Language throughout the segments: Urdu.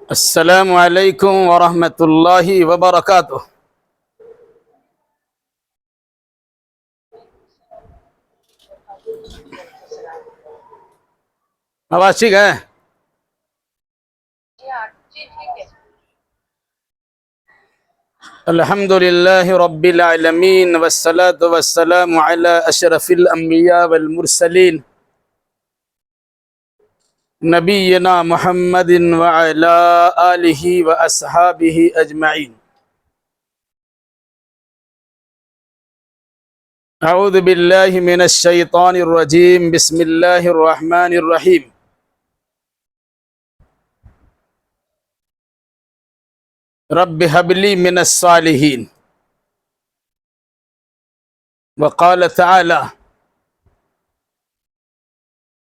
السلام علیکم ورحمۃ اللہ وبرکاتہ۔ آواز ٹھیک ہے؟ الحمد للہ رب العالمین والصلاة والسلام علی اشرف الانبیاء والمرسلین نبینا محمد وعلی آلہ واصحابہ اجمعین۔ اعوذ باللہ من الشیطان الرجیم، بسم اللہ الرحمن الرحیم۔ رب هب لی من الصالحین۔ وقال تعالی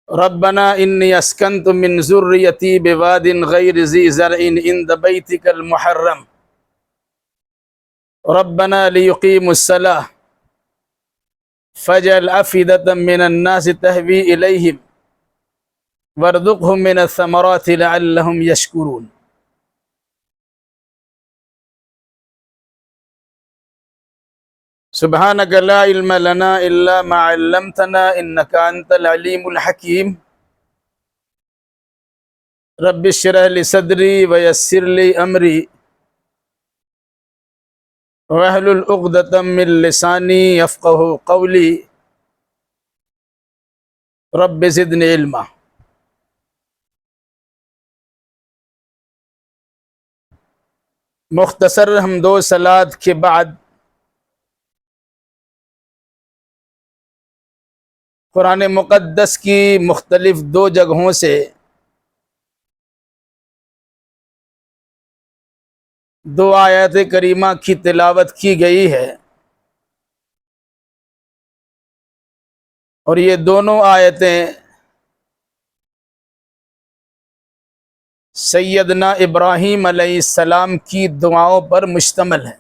ربنا انی اسکنت من ذریتی بواد غیر ذی زرع عند بیتک المحرم ربنا لیقیموا الصلاة فاجعل أفئدة من الناس تهوی الیہم وارزقهم من الثمرات لعلهم یشکرون۔ سبحانک لا علم لنا الا ما علمتنا انک انت العلیم الحکیم۔ رب اشرح لی صدری ویسر لی امری واحلل عقدۃ من لسانی یفقہوا قولی۔ رب زدنی علما۔ مختصر حمد و صلوات کے بعد قرآن مقدس کی مختلف دو جگہوں سے دو آیات کریمہ کی تلاوت کی گئی ہے، اور یہ دونوں آیتیں سیدنا ابراہیم علیہ السلام کی دعاؤں پر مشتمل ہیں۔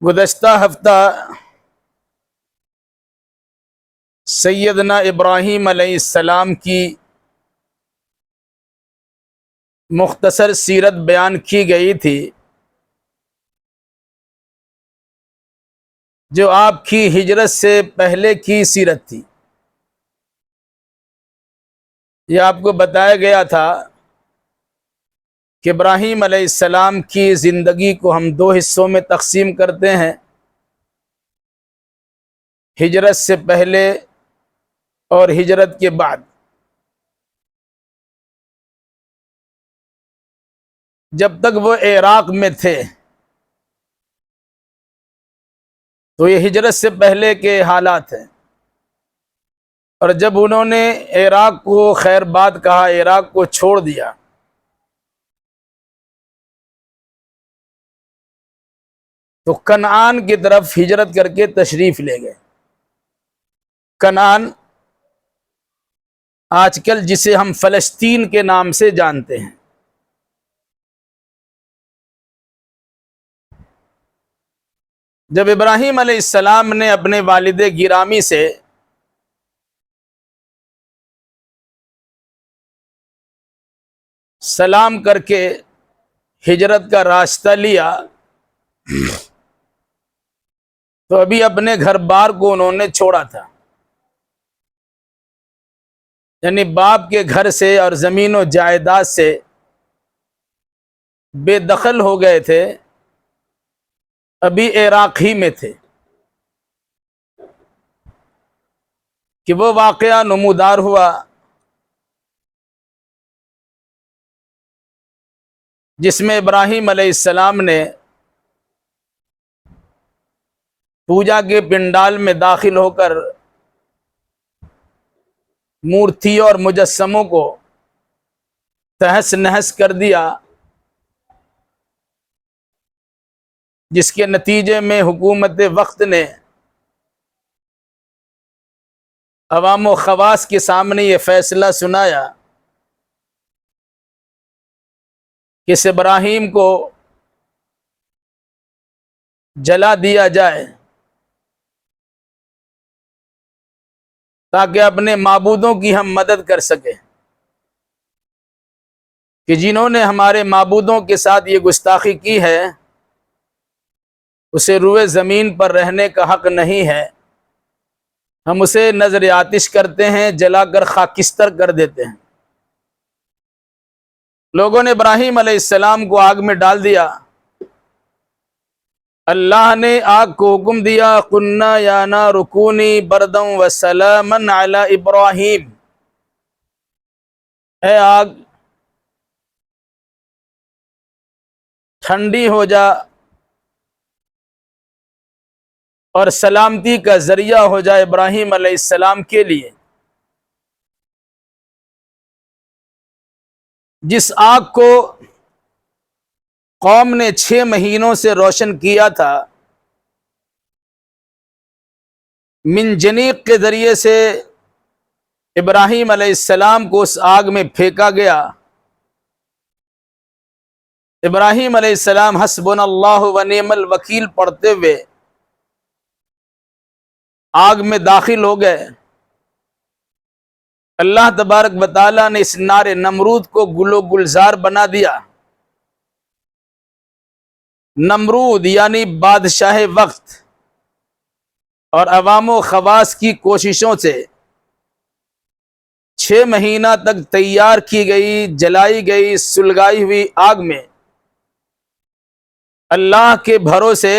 گزشتہ ہفتہ سیدنا ابراہیم علیہ السلام کی مختصر سیرت بیان کی گئی تھی، جو آپ کی ہجرت سے پہلے کی سیرت تھی۔ یہ آپ کو بتایا گیا تھا کہ ابراہیم علیہ السلام کی زندگی کو ہم دو حصوں میں تقسیم کرتے ہیں، ہجرت سے پہلے اور ہجرت کے بعد۔ جب تک وہ عراق میں تھے تو یہ ہجرت سے پہلے کے حالات ہیں، اور جب انہوں نے عراق کو خیر بات کہا، عراق کو چھوڑ دیا، تو کنعان کی طرف ہجرت کر کے تشریف لے گئے۔ کنعان آج کل جسے ہم فلسطین کے نام سے جانتے ہیں۔ جب ابراہیم علیہ السلام نے اپنے والد گرامی سے سلام کر کے ہجرت کا راستہ لیا، تو ابھی اپنے گھر بار کو انہوں نے چھوڑا تھا، یعنی باپ کے گھر سے اور زمین و جائیداد سے بے دخل ہو گئے تھے، ابھی عراق ہی میں تھے کہ وہ واقعہ نمودار ہوا جس میں ابراہیم علیہ السلام نے پوجا کے پنڈال میں داخل ہو کر مورتیوں اور مجسموں کو تہس نہس کر دیا، جس کے نتیجے میں حکومت وقت نے عوام و خواص کے سامنے یہ فیصلہ سنایا کہ اس ابراہیم کو جلا دیا جائے۔ تاکہ اپنے معبودوں کی ہم مدد کر سکیں کہ جنہوں نے ہمارے معبودوں کے ساتھ یہ گستاخی کی ہے اسے روئے زمین پر رہنے کا حق نہیں ہے، ہم اسے نذر آتش کرتے ہیں، جلا کر خاکستر کر دیتے ہیں۔ لوگوں نے ابراہیم علیہ السلام کو آگ میں ڈال دیا۔ اللہ نے آگ کو حکم دیا، قلنا یا نار کونی بردا وسلاما علی ابراہیم، اے آگ ٹھنڈی ہو جا اور سلامتی کا ذریعہ ہو جائے ابراہیم علیہ السلام کے لیے۔ جس آگ کو قوم نے 6 مہینوں سے روشن کیا تھا، منجنیق کے ذریعے سے ابراہیم علیہ السلام کو اس آگ میں پھینکا گیا۔ ابراہیم علیہ السلام حسبنا اللہ و نعم الوکیل پڑھتے ہوئے آگ میں داخل ہو گئے۔ اللہ تبارک و تعالیٰ نے اس نار نمرود کو گل و گلزار بنا دیا۔ نمرود یعنی بادشاہ وقت اور عوام و خواص کی کوششوں سے 6 مہینہ تک تیار کی گئی، جلائی گئی، سلگائی ہوئی آگ میں اللہ کے بھروسے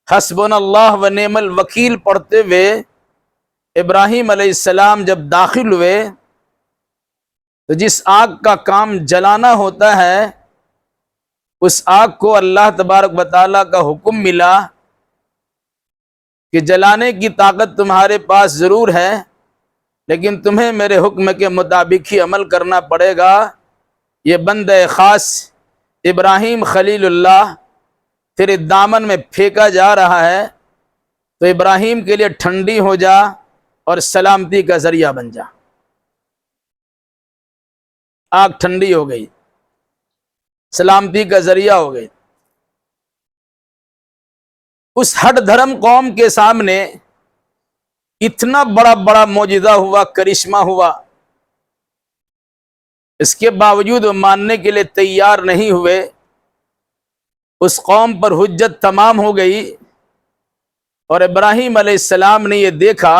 حسبنا اللہ و نعم الوکیل پڑھتے ہوئے ابراہیم علیہ السلام جب داخل ہوئے تو جس آگ کا کام جلانا ہوتا ہے اس آگ کو اللہ تبارک و تعالیٰ کا حکم ملا کہ جلانے کی طاقت تمہارے پاس ضرور ہے، لیکن تمہیں میرے حکم کے مطابق ہی عمل کرنا پڑے گا۔ یہ بندہ خاص ابراہیم خلیل اللہ تیرے دامن میں پھینکا جا رہا ہے، تو ابراہیم کے لیے ٹھنڈی ہو جا اور سلامتی کا ذریعہ بن جا۔ آگ ٹھنڈی ہو گئی، سلامتی کا ذریعہ ہو گئی۔ اس ہٹ دھرم قوم کے سامنے اتنا بڑا معجزہ ہوا، کرشمہ ہوا، اس کے باوجود وہ ماننے کے لیے تیار نہیں ہوئے۔ اس قوم پر حجت تمام ہو گئی اور ابراہیم علیہ السلام نے یہ دیکھا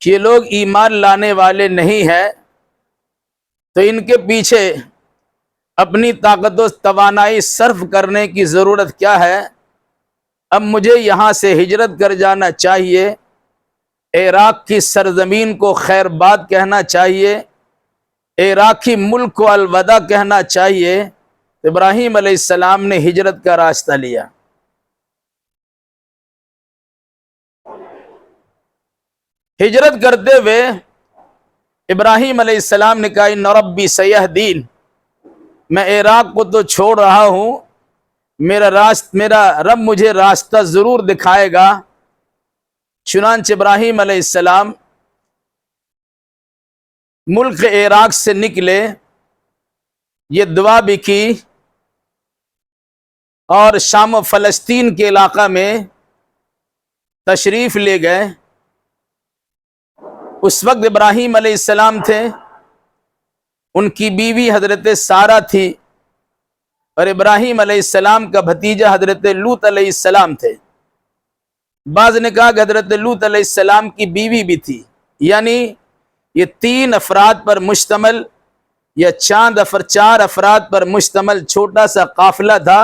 کہ یہ لوگ ایمان لانے والے نہیں ہیں، تو ان کے پیچھے اپنی طاقت و توانائی صرف کرنے کی ضرورت کیا ہے؟ اب مجھے یہاں سے ہجرت کر جانا چاہیے، عراق کی سرزمین کو خیر باد کہنا چاہیے، عراقی ملک کو الوداع کہنا چاہیے۔ ابراہیم علیہ السلام نے ہجرت کا راستہ لیا۔ ہجرت کرتے ہوئے ابراہیم علیہ السلام نے کہا ان ربی سیہدین، میں عراق کو تو چھوڑ رہا ہوں، میرا رب مجھے راستہ ضرور دکھائے گا۔ چنانچہ ابراہیم علیہ السلام ملک عراق سے نکلے، یہ دعا بھی کی اور شام و فلسطین کے علاقہ میں تشریف لے گئے۔ اس وقت ابراہیم علیہ السلام تھے، ان کی بیوی حضرت سارہ تھی، اور ابراہیم علیہ السلام کا بھتیجا حضرت لوط علیہ السلام تھے۔ بعض نے کہا کہ حضرت لوط علیہ السلام کی بیوی بھی تھی، یعنی یہ 3 افراد پر مشتمل یا 4 افراد پر مشتمل چھوٹا سا قافلہ تھا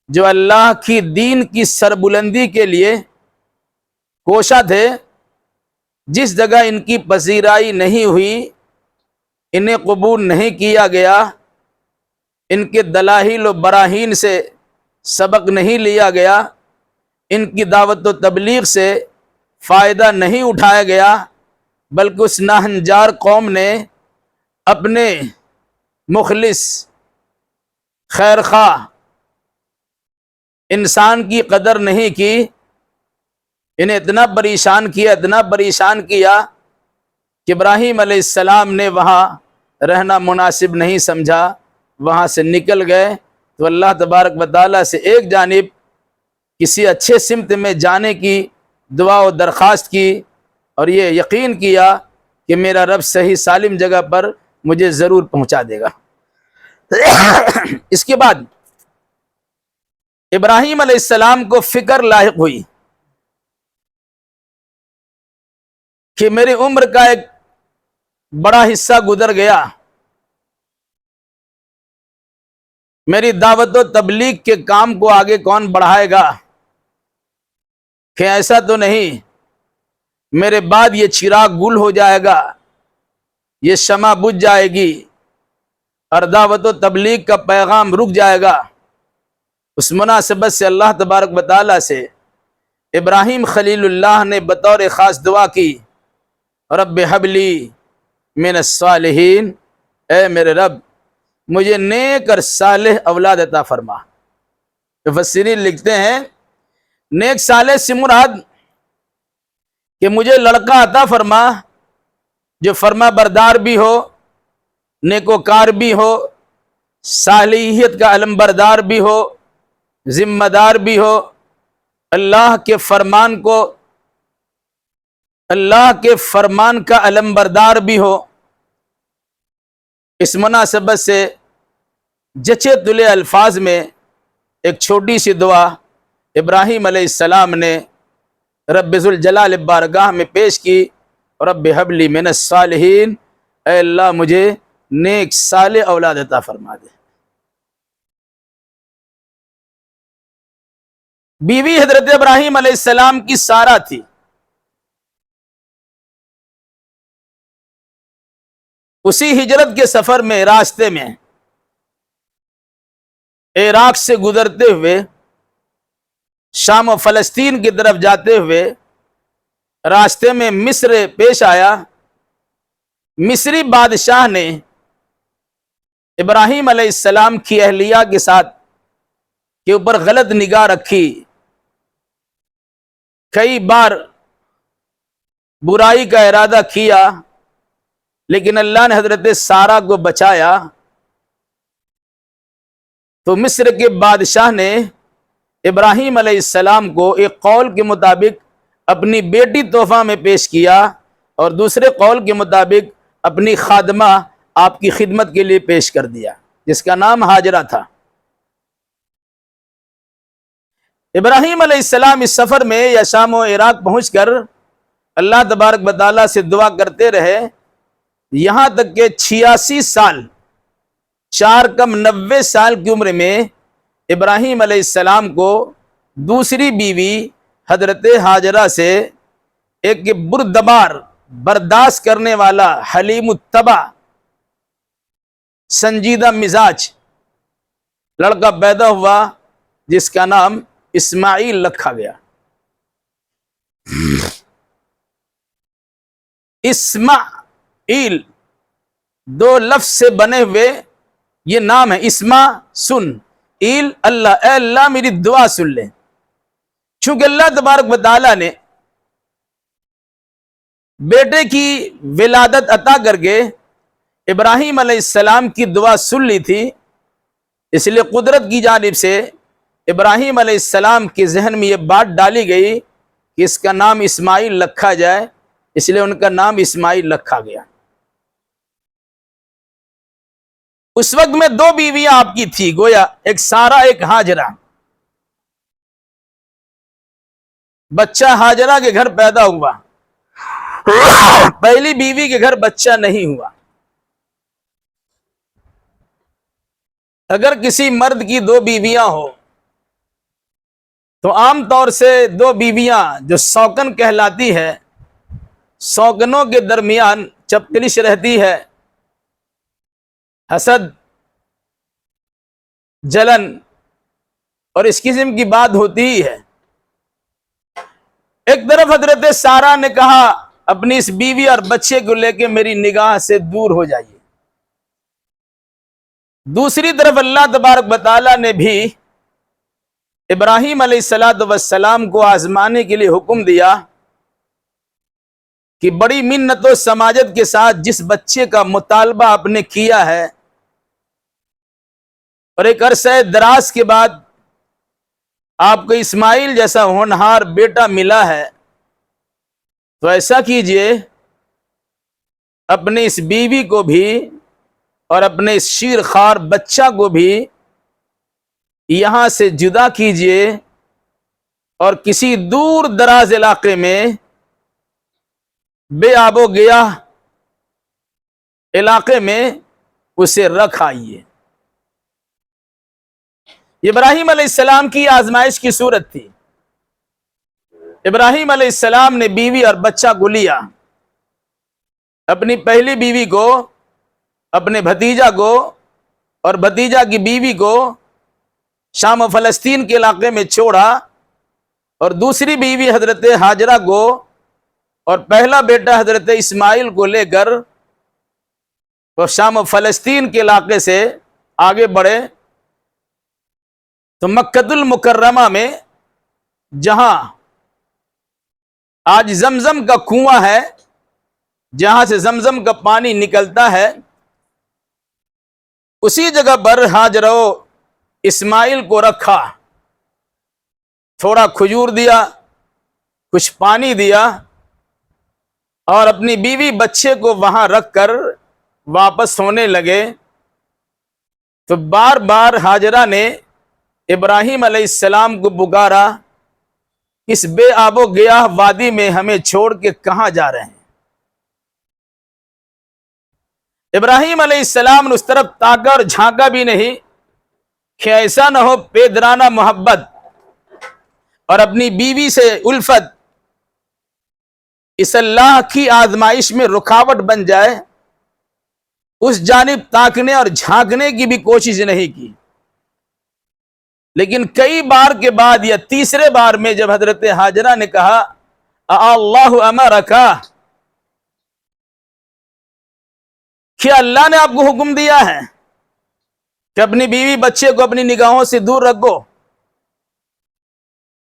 جو اللہ کی دین کی سربلندی کے لیے کوشاں تھے۔ جس جگہ ان کی پذیرائی نہیں ہوئی، انہیں قبول نہیں کیا گیا، ان کے دلائل و براہین سے سبق نہیں لیا گیا، ان کی دعوت و تبلیغ سے فائدہ نہیں اٹھایا گیا، بلکہ اس ناہنجار قوم نے اپنے مخلص خیرخواہ انسان کی قدر نہیں کی، انہیں اتنا پریشان کیا کہ ابراہیم علیہ السلام نے وہاں رہنا مناسب نہیں سمجھا، وہاں سے نکل گئے۔ تو اللہ تبارک و تعالیٰ سے ایک جانب کسی اچھے سمت میں جانے کی دعا و درخواست کی اور یہ یقین کیا کہ میرا رب صحیح سالم جگہ پر مجھے ضرور پہنچا دے گا۔ اس کے بعد ابراہیم علیہ السلام کو فکر لاحق ہوئی کہ میری عمر کا ایک بڑا حصہ گزر گیا، میری دعوت و تبلیغ کے کام کو آگے کون بڑھائے گا؟ کہ ایسا تو نہیں میرے بعد یہ چراغ گل ہو جائے گا، یہ شمع بجھ جائے گی اور دعوت و تبلیغ کا پیغام رک جائے گا۔ اس مناسبت سے اللہ تبارک و تعالیٰ سے ابراہیم خلیل اللہ نے بطور خاص دعا کی، رب ہب لی من الصالحین، اے میرے رب مجھے نیک اور صالح اولاد عطا فرما۔ مفسرین لکھتے ہیں نیک صالح سے مراد کہ مجھے لڑکا عطا فرما جو فرما بردار بھی ہو، نیکوکار بھی ہو، صالحیت کا علم بردار بھی ہو، ذمہ دار بھی ہو، اللہ کے فرمان کا علم بردار بھی ہو۔ اس مناسبت سے جچے تلے الفاظ میں ایک چھوٹی سی دعا ابراہیم علیہ السلام نے رب ذوالجلال بارگاہ میں پیش کی، رب ہب لی من الصالحین، اے اللہ مجھے نیک صالح اولاد عطا فرما دے۔ بیوی حضرت ابراہیم علیہ السلام کی سارہ تھی۔ اسی ہجرت کے سفر میں راستے میں عراق سے گزرتے ہوئے شام و فلسطین کی طرف جاتے ہوئے راستے میں مصر پیش آیا۔ مصری بادشاہ نے ابراہیم علیہ السلام کی اہلیہ کے ساتھ کے اوپر غلط نگاہ رکھی، کئی بار برائی کا ارادہ کیا، لیکن اللہ نے حضرت سارہ کو بچایا۔ تو مصر کے بادشاہ نے ابراہیم علیہ السلام کو ایک قول کے مطابق اپنی بیٹی تحفہ میں پیش کیا اور دوسرے قول کے مطابق اپنی خادمہ آپ کی خدمت کے لیے پیش کر دیا، جس کا نام ہاجرہ تھا۔ ابراہیم علیہ السلام اس سفر میں یا شام و عراق پہنچ کر اللہ تبارک و تعالیٰ سے دعا کرتے رہے، یہاں تک کہ 86 سال 4 کم 90 سال کی عمر میں ابراہیم علیہ السلام کو دوسری بیوی حضرت ہاجرہ سے ایک بردبار، برداشت کرنے والا، حلیم الطبع، سنجیدہ مزاج لڑکا پیدا ہوا، جس کا نام اسماعیل رکھا گیا۔ اسماعیل 2 لفظ سے بنے ہوئے یہ نام ہے۔ اسما سن، ایل اللہ، اے اللہ میری دعا سن لے۔ چونکہ اللہ تبارک و تعالیٰ نے بیٹے کی ولادت عطا کر کے ابراہیم علیہ السلام کی دعا سن لی تھی، اس لیے قدرت کی جانب سے ابراہیم علیہ السلام کے ذہن میں یہ بات ڈالی گئی کہ اس کا نام اسماعیل رکھا جائے، اس لیے ان کا نام اسماعیل رکھا گیا۔ اس وقت میں 2 بیویاں آپ کی تھی، گویا ایک سارہ ایک ہاجرہ۔ بچہ ہاجرہ کے گھر پیدا ہوا، پہلی بیوی کے گھر بچہ نہیں ہوا۔ اگر کسی مرد کی 2 بیویاں ہو تو عام طور سے 2 بیویاں جو سوکن کہلاتی ہے، سوکنوں کے درمیان چپکلش رہتی ہے، حسد، جلن اور اس قسم کی بات ہوتی ہی ہے۔ ایک طرف حضرت سارہ نے کہا اپنی اس بیوی اور بچے کو لے کے میری نگاہ سے دور ہو جائیے، دوسری طرف اللہ تبارک و تعالیٰ نے بھی ابراہیم علیہ السلام کو آزمانے کے لیے حکم دیا کہ بڑی منت و سماجت کے ساتھ جس بچے کا مطالبہ آپ نے کیا ہے اور ایک عرصہ دراز کے بعد آپ کو اسماعیل جیسا ہونہار بیٹا ملا ہے، تو ایسا کیجئے اپنے اس بیوی کو بھی اور اپنے اس شیر خوار بچہ کو بھی یہاں سے جدا کیجئے اور کسی دور دراز علاقے میں بے آب و گیاہ علاقے میں اسے رکھ آئیے۔ ابراہیم علیہ السلام کی آزمائش کی صورت تھی۔ ابراہیم علیہ السلام نے بیوی اور بچہ کو لیا، اپنی پہلی بیوی کو، اپنے بھتیجا کو اور بھتیجا کی بیوی کو شام و فلسطین کے علاقے میں چھوڑا، اور دوسری بیوی حضرت ہاجرہ کو اور پہلا بیٹا حضرت اسماعیل کو لے کر وہ شام و فلسطین کے علاقے سے آگے بڑھے تو مکۃ المکرمہ میں، جہاں آج زمزم کا کنواں ہے، جہاں سے زمزم کا پانی نکلتا ہے، اسی جگہ پر ہاجرہ و اسماعیل کو رکھا، تھوڑا کھجور دیا، کچھ پانی دیا، اور اپنی بیوی بچے کو وہاں رکھ کر واپس ہونے لگے تو بار بار ہاجرہ نے ابراہیم علیہ السلام کو پکارا، اس بے آب و گیاہ وادی میں ہمیں چھوڑ کے کہاں جا رہے ہیں؟ ابراہیم علیہ السلام نے اس طرف تاکا اور جھانکا بھی نہیں کہ ایسا نہ ہو پیدرانہ محبت اور اپنی بیوی سے الفت اس اللہ کی آزمائش میں رکاوٹ بن جائے، اس جانب تاکنے اور جھانکنے کی بھی کوشش نہیں کی۔ لیکن کئی بار کے بعد یا تیسرے بار میں جب حضرت ہاجرہ نے کہا اللہ امرکا، کیا اللہ نے آپ کو حکم دیا ہے کہ اپنی بیوی بچے کو اپنی نگاہوں سے دور رکھو؟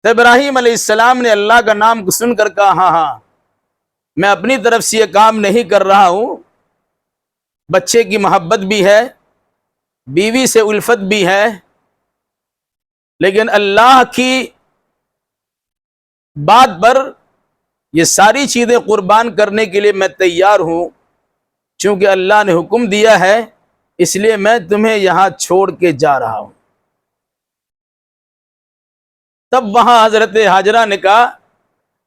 تو ابراہیم علیہ السلام نے اللہ کا نام سن کر کہا ہاں ہاں، میں اپنی طرف سے یہ کام نہیں کر رہا ہوں، بچے کی محبت بھی ہے، بیوی سے الفت بھی ہے، لیکن اللہ کی بات پر یہ ساری چیزیں قربان کرنے کے لیے میں تیار ہوں، چونکہ اللہ نے حکم دیا ہے، اس لیے میں تمہیں یہاں چھوڑ کے جا رہا ہوں۔ تب وہاں حضرت ہاجرہ نے کہا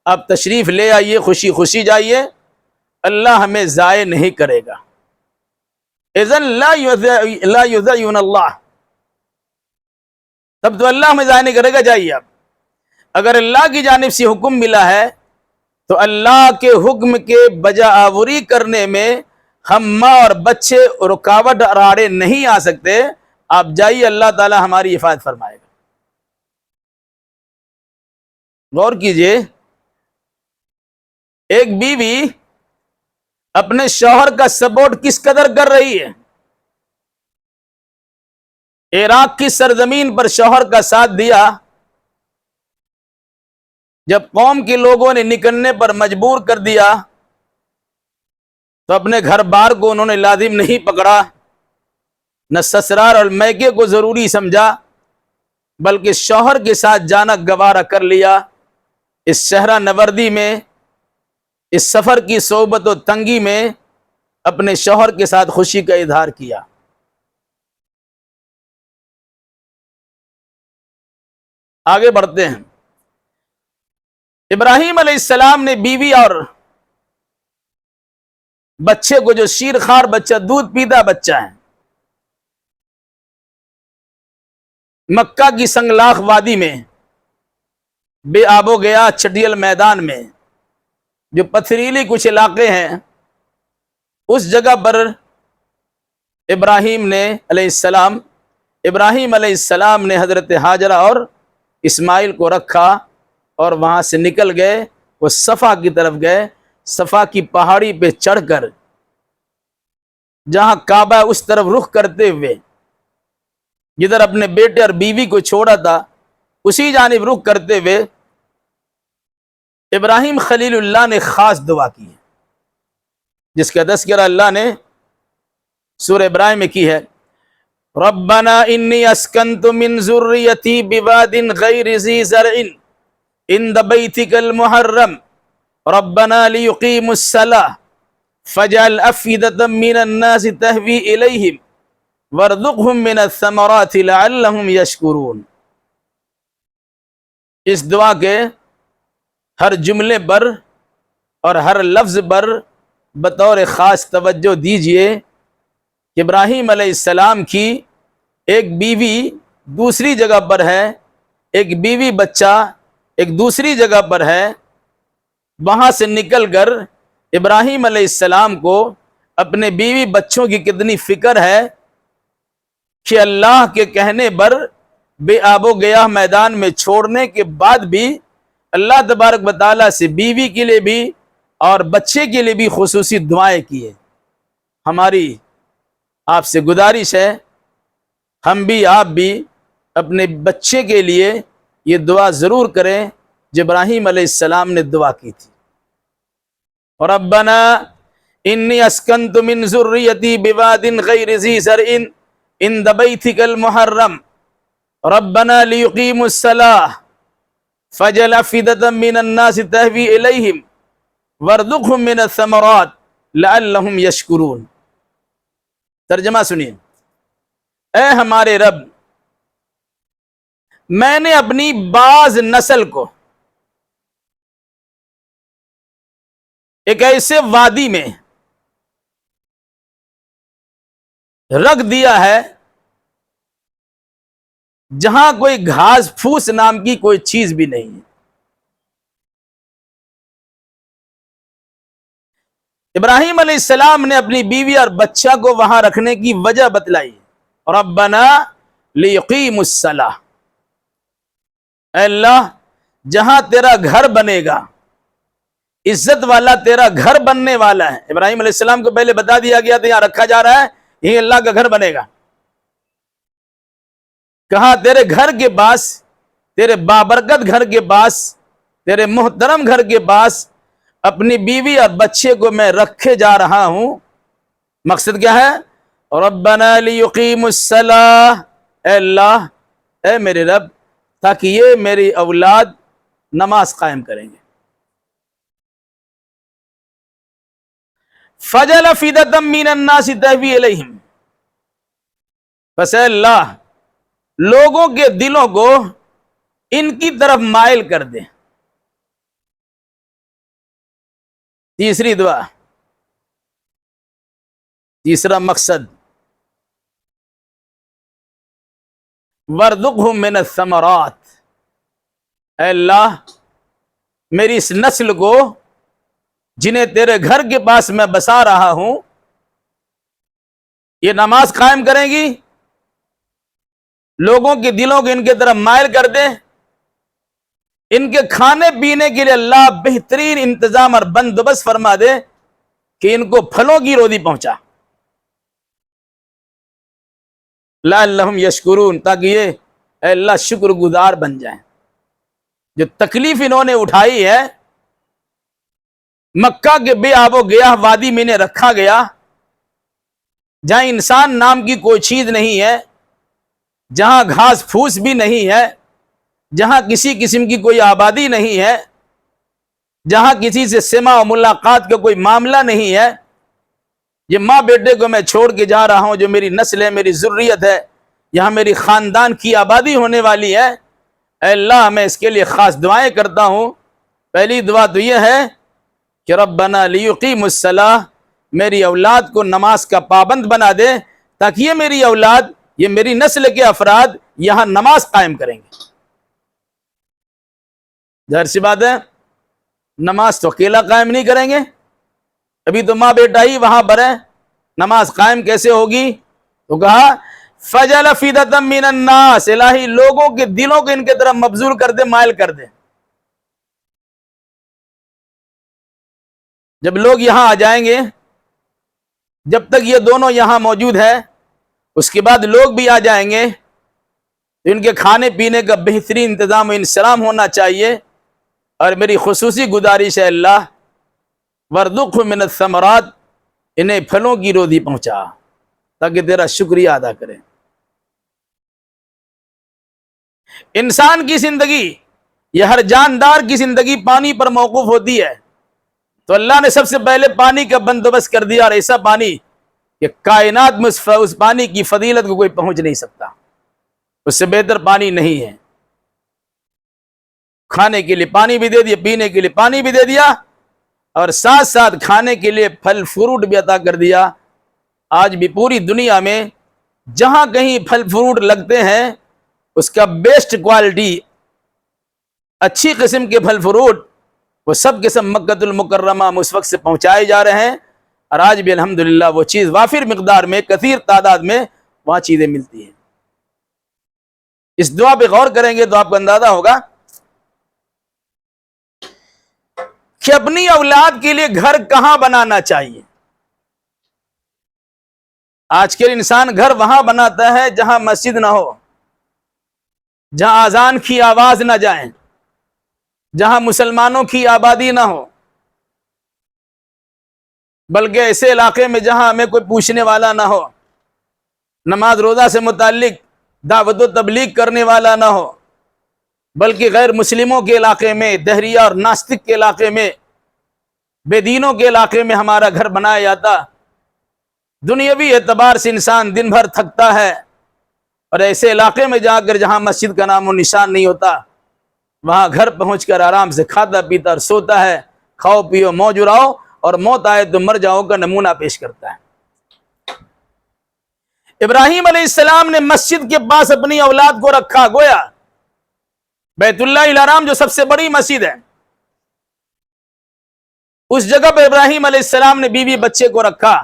آپ تشریف لے آئیے، خوشی خوشی جائیے، اللہ ہمیں ضائع نہیں کرے گا۔ اذن لا یضیعن اللہ، تب تو اللہ ہمیں ضائع نہیں کرے گا، جائیے آپ۔ اگر اللہ کی جانب سے حکم ملا ہے تو اللہ کے حکم کے بجا آوری کرنے میں ہم ماں اور بچے رکاوٹ اور آڑے نہیں آ سکتے، آپ جائیے، اللہ تعالی ہماری حفاظت فرمائے گا۔ غور کیجئے، ایک بیوی اپنے شوہر کا سپورٹ کس قدر کر رہی ہے۔ عراق کی سرزمین پر شوہر کا ساتھ دیا، جب قوم کے لوگوں نے نکلنے پر مجبور کر دیا تو اپنے گھر بار کو انہوں نے لازم نہیں پکڑا، نہ سسرال اور میکے کو ضروری سمجھا، بلکہ شوہر کے ساتھ جانا گوارا کر لیا۔ اس صحرا نوردی میں، اس سفر کی صحبت و تنگی میں اپنے شوہر کے ساتھ خوشی کا اظہار کیا۔ آگے بڑھتے ہیں۔ ابراہیم علیہ السلام نے بیوی اور بچے کو، جو شیر خوار بچہ، دودھ پیتا بچہ ہے، مکہ کی سنگلاخ وادی میں، بے آب و گیا چٹیل میدان میں، جو پتھریلی کچھ علاقے ہیں، اس جگہ پر ابراہیم علیہ السلام نے حضرت ہاجرہ اور اسماعیل کو رکھا اور وہاں سے نکل گئے، وہ صفا کی طرف گئے۔ صفا کی پہاڑی پہ چڑھ کر جہاں کعبہ اس طرف رخ کرتے ہوئے، جدھر اپنے بیٹے اور بیوی کو چھوڑا تھا، اسی جانب رخ کرتے ہوئے ابراہیم خلیل اللہ نے خاص دعا کی ہے، جس کا تذکرہ اللہ نے سورہ ابراہیم میں کی ہے۔ ربنا انی اسکنت من ذریتی بواد غیر ذی زرع عند بیتک المحرم ربنا لیقیموا الصلاۃ فاجعل افئدة من الناس تهوی الیہم وارزقهم من الثمرات لعلهم یشکرون۔ اس دعا کے ہر جملے پر اور ہر لفظ پر بطور خاص توجہ دیجئے کہ ابراہیم علیہ السلام کی ایک بیوی دوسری جگہ پر ہے، ایک بیوی بچہ ایک دوسری جگہ پر ہے، وہاں سے نکل کر ابراہیم علیہ السلام کو اپنے بیوی بچوں کی کتنی فکر ہے کہ اللہ کے کہنے پر بے آب و گیاہ میدان میں چھوڑنے کے بعد بھی اللہ تبارک و تعالیٰ سے بیوی کے لیے بھی اور بچے کے لیے بھی خصوصی دعائیں کی ہیں۔ ہماری آپ سے گزارش ہے، ہم بھی آپ بھی اپنے بچے کے لیے یہ دعا ضرور کریں جو ابراہیم علیہ السلام نے دعا کی تھی۔ ربنا انی اسکنت من ذریتی بواد غیر ذی زرع عند بیتک المحرم ربنا لیقیموا الصلاۃ فاجعل افئدة من الناس تهوی الیہم وارزقهم من الثمرات لعلهم یشکرون۔ ترجمہ سنیے۔ اے ہمارے رب، میں نے اپنی بعض نسل کو ایک ایسے وادی میں رکھ دیا ہے جہاں کوئی گھاس پھوس نام کی کوئی چیز بھی نہیں ہے۔ ابراہیم علیہ السلام نے اپنی بیوی اور بچہ کو وہاں رکھنے کی وجہ بتلائی، ربنا لیقیموا الصلاۃ، اے اللہ جہاں تیرا گھر بنے گا، عزت والا تیرا گھر بننے والا ہے۔ ابراہیم علیہ السلام کو پہلے بتا دیا گیا تھا یہاں رکھا جا رہا ہے، یہ اللہ کا گھر بنے گا۔ کہاں تیرے گھر کے پاس، تیرے بابرکت گھر کے پاس، تیرے محترم گھر کے پاس اپنی بیوی اور بچے کو میں رکھے جا رہا ہوں۔ مقصد کیا ہے؟ ربنا لیقیموا الصلاۃ، اے اللہ، اے میرے رب، تاکہ یہ میری اولاد نماز قائم کریں گے۔ فاجعل افئدة من الناس تهوی الیہم، بس اے اللہ لوگوں کے دلوں کو ان کی طرف مائل کر دے۔ تیسری دعا، تیسرا مقصد، وارزقهم من الثمرات، اے اللہ میری اس نسل کو جنہیں تیرے گھر کے پاس میں بسا رہا ہوں یہ نماز قائم کریں گی، لوگوں کے دلوں کو ان کے طرف مائل کر دے، ان کے کھانے پینے کے لیے اللہ بہترین انتظام اور بندوبست فرما دے کہ ان کو پھلوں کی روزی پہنچا، لعلہم یشکرون، تاکہ یہ اے اللہ شکر گزار بن جائیں۔ جو تکلیف انہوں نے اٹھائی ہے، مکہ کے بے آب و گیاہ وادی میں انہیں رکھا گیا جہاں انسان نام کی کوئی چیز نہیں ہے، جہاں گھاس پھوس بھی نہیں ہے، جہاں کسی قسم کی کوئی آبادی نہیں ہے، جہاں کسی سے سماع و ملاقات کا کوئی معاملہ نہیں ہے، یہ ماں بیٹے کو میں چھوڑ کے جا رہا ہوں جو میری نسل ہے، میری ذریت ہے، یہاں میری خاندان کی آبادی ہونے والی ہے، اے اللہ میں اس کے لیے خاص دعائیں کرتا ہوں۔ پہلی دعا تو یہ ہے کہ ربنا لیقیموا الصلاۃ، میری اولاد کو نماز کا پابند بنا دے تاکہ یہ میری اولاد، یہ میری نسل کے افراد یہاں نماز قائم کریں گے۔ ظاہر سی بات ہے نماز تو اکیلا قائم نہیں کریں گے، ابھی تو ماں بیٹا ہی وہاں پر ہے، نماز قائم کیسے ہوگی؟ تو کہا فاجعل افئدة من الناس، الہی لوگوں کے دلوں کو ان کے طرف مبذول کر دے، مائل کر دے۔ جب لوگ یہاں آ جائیں گے، جب تک یہ دونوں یہاں موجود ہے، اس کے بعد لوگ بھی آ جائیں گے، ان کے کھانے پینے کا بہترین انتظام و انسلام ہونا چاہیے، اور میری خصوصی گزارش ہے اللہ وارزقهم من الثمرات، انہیں پھلوں کی روزی پہنچا تاکہ تیرا شکریہ ادا کریں۔ انسان کی زندگی، یہ ہر جاندار کی زندگی پانی پر موقوف ہوتی ہے، تو اللہ نے سب سے پہلے پانی کا بندوبست کر دیا، اور ایسا پانی کہ کائنات میں اس پانی کی فضیلت کو کوئی پہنچ نہیں سکتا، اس سے بہتر پانی نہیں ہے۔ کھانے کے لیے پانی بھی دے دیا، پینے کے لیے پانی بھی دے دیا، اور ساتھ ساتھ کھانے کے لیے پھل فروٹ بھی عطا کر دیا۔ آج بھی پوری دنیا میں جہاں کہیں پھل فروٹ لگتے ہیں، اس کا بیسٹ کوالٹی، اچھی قسم کے پھل فروٹ، وہ سب قسم مکۃ المکرمہ میں اس وقت سے پہنچائے جا رہے ہیں، اور آج بھی الحمدللہ وہ چیز وافر مقدار میں، کثیر تعداد میں وہاں چیزیں ملتی ہیں۔ اس دعا پہ غور کریں گے تو آپ کو اندازہ ہوگا کہ اپنی اولاد کے لیے گھر کہاں بنانا چاہیے۔ آج کل انسان گھر وہاں بناتا ہے جہاں مسجد نہ ہو، جہاں اذان کی آواز نہ جائیں، جہاں مسلمانوں کی آبادی نہ ہو، بلکہ ایسے علاقے میں جہاں ہمیں کوئی پوچھنے والا نہ ہو، نماز روزہ سے متعلق دعوت و تبلیغ کرنے والا نہ ہو، بلکہ غیر مسلموں کے علاقے میں، دہریہ اور ناستک کے علاقے میں، بے دینوں کے علاقے میں ہمارا گھر بنایا جاتا۔ دنیاوی اعتبار سے انسان دن بھر تھکتا ہے، اور ایسے علاقے میں جا کر جہاں مسجد کا نام و نشان نہیں ہوتا، وہاں گھر پہنچ کر آرام سے کھاتا پیتا اور سوتا ہے، کھاؤ پیو موج اڑاؤ اور موت آئے تو مر جاؤ کا نمونہ پیش کرتا ہے۔ ابراہیم علیہ السلام نے مسجد کے پاس اپنی اولاد کو رکھا، گویا بیت اللہ الحرام جو سب سے بڑی مسجد ہے، اس جگہ پہ ابراہیم علیہ السلام نے بیوی بچے کو رکھا۔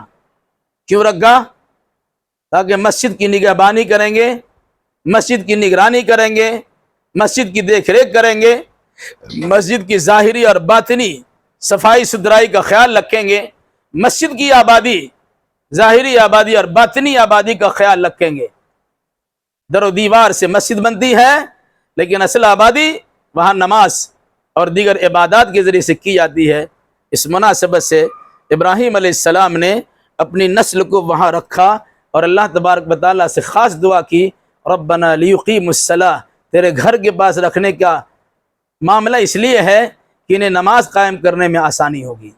کیوں رکھا؟ تاکہ مسجد کی نگہبانی کریں گے، مسجد کی نگرانی کریں گے، مسجد کی دیکھ ریکھ کریں گے، مسجد کی ظاہری اور باطنی صفائی ستھرائی کا خیال رکھیں گے، مسجد کی آبادی، ظاہری آبادی اور باطنی آبادی کا خیال رکھیں گے۔ در و دیوار سے مسجد بنتی ہے، لیکن اصل آبادی وہاں نماز اور دیگر عبادات کے ذریعے سے کی جاتی ہے۔ اس مناسبت سے ابراہیم علیہ السلام نے اپنی نسل کو وہاں رکھا، اور اللہ تبارک و تعالیٰ سے خاص دعا کی، ربنا لیقیموا الصلاۃ، تیرے گھر کے پاس رکھنے کا معاملہ اس لیے ہے کہ انہیں نماز قائم کرنے میں آسانی ہوگی۔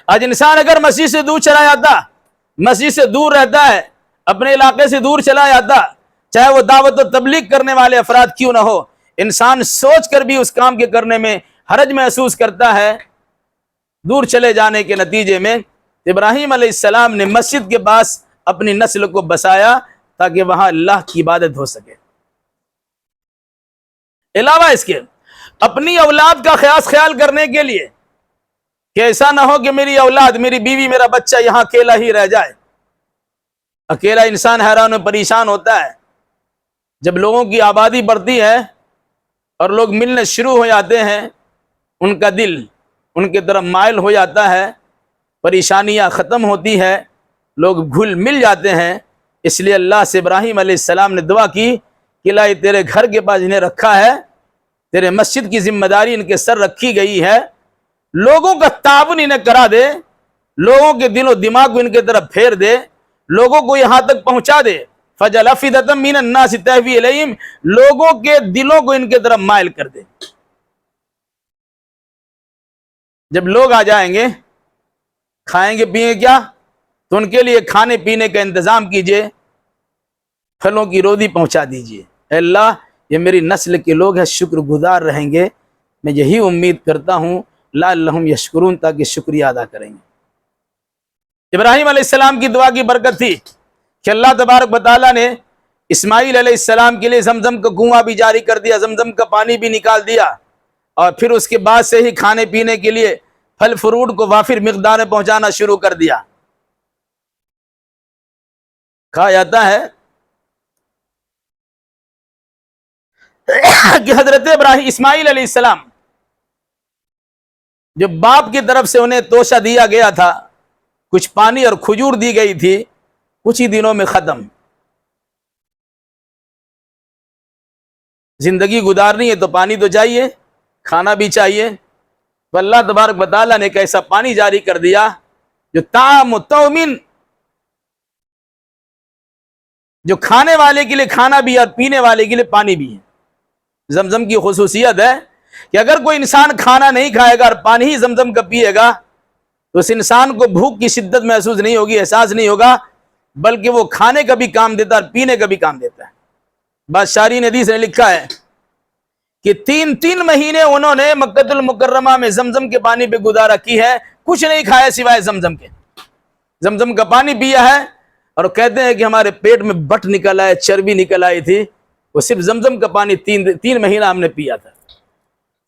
آج انسان اگر مسجد سے دور چلا جاتا، مسجد سے دور رہتا ہے، اپنے علاقے سے دور چلا جاتا، چاہے وہ دعوت و تبلیغ کرنے والے افراد کیوں نہ ہو، انسان سوچ کر بھی اس کام کے کرنے میں حرج محسوس کرتا ہے۔ دور چلے جانے کے نتیجے میں ابراہیم علیہ السلام نے مسجد کے پاس اپنی نسل کو بسایا تاکہ وہاں اللہ کی عبادت ہو سکے۔ علاوہ اس کے اپنی اولاد کا خیال کرنے کے لیے کہ ایسا نہ ہو کہ میری اولاد، میری بیوی، میرا بچہ یہاں اکیلا ہی رہ جائے۔ اکیلا انسان حیران و پریشان ہوتا ہے۔ جب لوگوں کی آبادی بڑھتی ہے اور لوگ ملنے شروع ہو جاتے ہیں، ان کا دل ان کی طرف مائل ہو جاتا ہے، پریشانیاں ختم ہوتی ہے، لوگ گھل مل جاتے ہیں۔ اس لیے اللہ سے ابراہیم علیہ السلام نے دعا کی کہ الہی تیرے گھر کے پاس انہیں رکھا ہے، تیرے مسجد کی ذمہ داری ان کے سر رکھی گئی ہے، لوگوں کا تعاون انہیں کرا دے، لوگوں کے دل و دماغ کو ان کے طرف پھیر دے، لوگوں کو یہاں تک پہنچا دے۔ فَجَعَلَ أَفْئِدَةً مِّنَ النَّاسِ تَهْوِي إِلَيْهِمْ، لوگوں کے دلوں کو ان کے طرف مائل کر دے۔ جب لوگ آ جائیں گے، کھائیں گے پیئیں گے کیا؟ تو ان کے لیے کھانے پینے کا انتظام کیجئے، پھلوں کی روزی پہنچا دیجئے۔ اے اللہ، یہ میری نسل کے لوگ ہیں، شکر گزار رہیں گے، میں یہی امید کرتا ہوں، لعلہم یشکرون، تاکہ شکریہ ادا کریں گے۔ ابراہیم علیہ السلام کی دعا کی برکت تھی کہ اللہ تبارک و تعالیٰ نے اسماعیل علیہ السلام کے لیے زمزم کا کنواں بھی جاری کر دیا، زمزم کا پانی بھی نکال دیا، اور پھر اس کے بعد سے ہی کھانے پینے کے لیے پھل فروٹ کو وافر مقدار میں پہنچانا شروع کر دیا۔ کہا جاتا ہے کہ حضرت ابراہیم اسماعیل علیہ السلام جو باپ کی طرف سے انہیں توشہ دیا گیا تھا، کچھ پانی اور کھجور دی گئی تھی، کچھ ہی دنوں میں ختم۔ زندگی گزارنی ہے تو پانی تو چاہیے، کھانا بھی چاہیے، تو اللہ تبارک و تعالیٰ نے ایک ایسا پانی جاری کر دیا جو طعام و تومن، جو کھانے والے کے لیے کھانا بھی اور پینے والے کے لیے پانی بھی ہے۔ زمزم کی خصوصیت ہے کہ اگر کوئی انسان کھانا نہیں کھائے گا اور پانی ہی زمزم کا پیے گا تو اس انسان کو بھوک کی شدت محسوس نہیں ہوگی، احساس نہیں ہوگا، بلکہ وہ کھانے کا بھی کام دیتا ہے اور پینے کا بھی کام دیتا ہے۔ بادشاہین حدیث نے لکھا ہے کہ 3 مہینے انہوں نے مکہ المکرمہ میں زمزم کے پانی پہ گزارا کی ہے، کچھ نہیں کھایا سوائے زمزم کے، زمزم کا پانی پیا ہے، اور کہتے ہیں کہ ہمارے پیٹ میں بٹ نکل آئے، چربی نکل آئی تھی، وہ صرف زمزم کا پانی 3 مہینہ ہم نے پیا تھا۔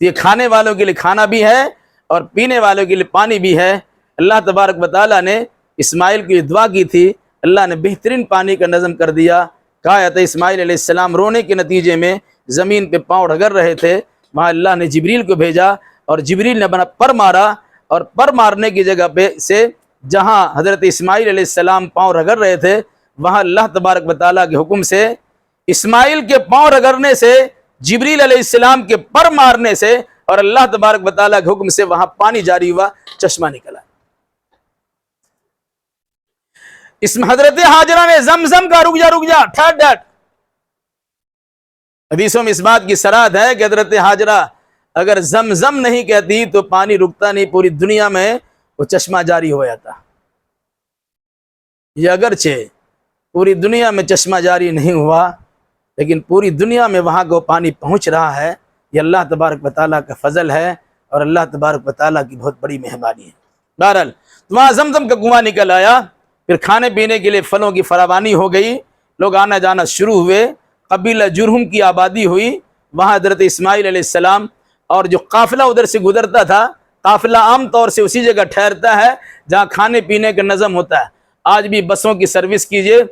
یہ کھانے والوں کے لیے کھانا بھی ہے اور پینے والوں کے لیے پانی بھی ہے۔ اللہ تبارک و تعالیٰ نے اسماعیل کی دعا کی تھی، اللہ نے بہترین پانی کا نظم کر دیا۔ کہا تھا اسماعیل علیہ السلام رونے کے نتیجے میں زمین پہ پاؤں رگڑ رہے تھے، وہاں اللہ نے جبریل کو بھیجا اور جبریل نے پر مارا، اور پر مارنے کی جگہ پہ سے جہاں حضرت اسماعیل علیہ السلام پاؤں رگڑ رہے تھے، وہاں اللہ تبارک و تعالیٰ کے حکم سے اسماعیل کے پاؤں رگڑنے سے، جبریل علیہ السلام کے پر مارنے سے اور اللہ تبارک و تعالیٰ کے حکم سے وہاں پانی جاری ہوا، چشمہ نکلا۔ اس میں حضرت ہاجرہ نے زمزم کا رک جا ٹھہر ڈٹ، حدیثوں میں اس بات کی صراحت ہے کہ حضرت ہاجرہ اگر زمزم نہیں کہتی تو پانی رکتا نہیں، پوری دنیا میں وہ چشمہ جاری ہو جاتا۔ یہ اگرچہ پوری دنیا میں چشمہ جاری نہیں ہوا، لیکن پوری دنیا میں وہاں کو پانی پہنچ رہا ہے، یہ اللہ تبارک و تعالیٰ کا فضل ہے اور اللہ تبارک و تعالیٰ کی بہت بڑی مہربانی ہے۔ بہرحال وہاں زمزم کا کنواں نکل آیا، پھر کھانے پینے کے لیے پھلوں کی فراوانی ہو گئی، لوگ آنا جانا شروع ہوئے، قبیلہ جرہم کی آبادی ہوئی، وہاں حضرت اسماعیل علیہ السلام اور جو قافلہ ادھر سے گزرتا تھا، قافلہ عام طور سے اسی جگہ ٹھہرتا ہے جہاں کھانے پینے کا نظم ہوتا ہے۔ آج بھی بسوں کی سروس کیجئے،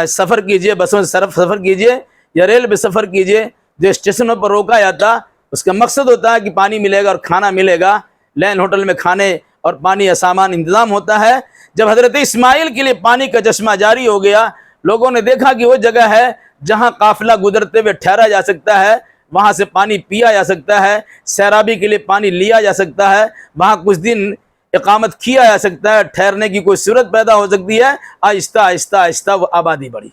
سفر کیجئے، بسوں سے سفر کیجئے یا ریل پہ سفر کیجئے، جو اسٹیشنوں پر روکا جاتا اس کا مقصد ہوتا ہے کہ پانی ملے گا اور کھانا ملے گا، لین ہوٹل میں کھانے اور پانی یا سامان انتظام ہوتا ہے۔ جب حضرت اسماعیل کے لیے پانی کا چشمہ جاری ہو گیا، لوگوں نے دیکھا کہ وہ جگہ ہے جہاں قافلہ گزرتے ہوئے ٹھہرا جا سکتا ہے، وہاں سے پانی پیا جا سکتا ہے، سیرابی کے لیے پانی لیا جا سکتا ہے، وہاں کچھ دن اقامت کیا جا سکتا ہے، ٹھہرنے کی کوئی صورت پیدا ہو سکتی ہے۔ آہستہ آہستہ آہستہ وہ آبادی بڑھی۔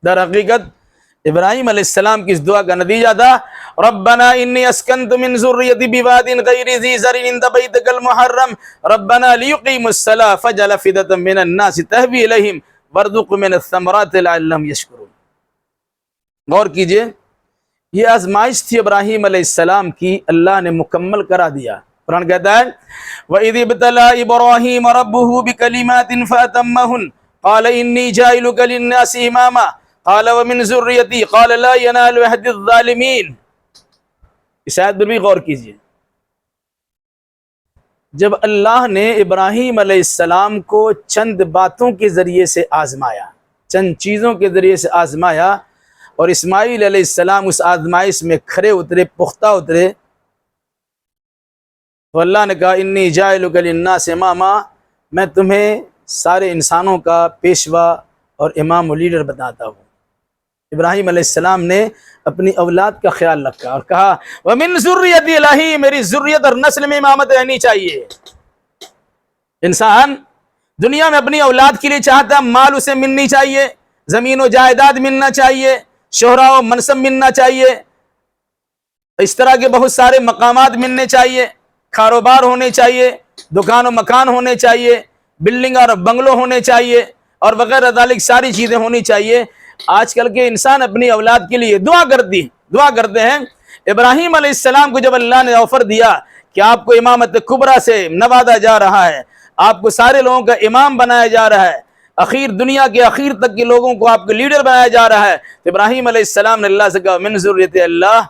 در حقیقت ابراہیم علیہ السلام کی اس دعا کا نتیجہ تھا، ربنا انی اسکنت من ذریتی بواد غیر ذی زرع عند بیتک المحرم ربنا لیقیموا الصلاۃ فاجعل افئدة من الناس تہوی الیہم وارزق من الثمرات لعلہم یشکرون۔ غور کیجئے، یہ آزمائش تھی ابراہیم علیہ السلام کی، اللہ نے مکمل کرا دیا۔ قرآن کہتا ہے وَإِذِ ابْتَلَىٰ إِبْرَاهِيمَ رَبُّهُ بِكَلِمَاتٍ فَأَتَمَّهُنَّ قَالَ إِنِّي جَاعِلُكَ لِلنَّاسِ إِمَامًا قَالَ وَمِن ذُرِّيَّتِي قَالَ لَا يَنَالُ عَهْدِ الظَّالِمِينَ۔ اس آیت پر بھی غور کیجئے۔ جب اللہ نے ابراہیم علیہ السلام کو چند باتوں کے ذریعے سے آزمایا، چند چیزوں کے ذریعے سے آزمایا، اور اسماعیل علیہ السلام اس آزمائش میں کھرے اترے، پختہ اترے، تو اللہ نے کہا انی جاعلک للناس اماما، میں تمہیں سارے انسانوں کا پیشوا اور امام و لیڈر بتاتا ہوں۔ ابراہیم علیہ السلام نے اپنی اولاد کا خیال رکھا اور کہا وَمِن ذُرِّيَّتِي الہی، میری ذریت اور نسل میں امامت رہنی چاہیے۔ انسان دنیا میں اپنی اولاد کے لیے چاہتا، مال اسے ملنی چاہیے، زمین و جائیداد ملنا چاہیے، شہرہ و منصب ملنا چاہیے، اس طرح کے بہت سارے مقامات ملنے چاہیے، کاروبار ہونے چاہیے، دکان و مکان ہونے چاہیے، بلڈنگ اور بنگلو ہونے چاہیے، اور وغیرہ ذالک ساری چیزیں ہونی چاہیے۔ آج کل کے انسان اپنی اولاد کے لیے دعا کرتے ہیں۔ ابراہیم علیہ السلام کو جب اللہ نے آفر دیا کہ آپ کو امامت کبریٰ سے نوازا جا رہا ہے، آپ کو سارے لوگوں کا امام بنایا جا رہا ہے، دنیا کے اخیر تک کے لوگوں کو آپ کو لیڈر بنایا جا رہا ہے، تو ابراہیم علیہ السلام نے اللہ سے کہا من ذریت اللہ،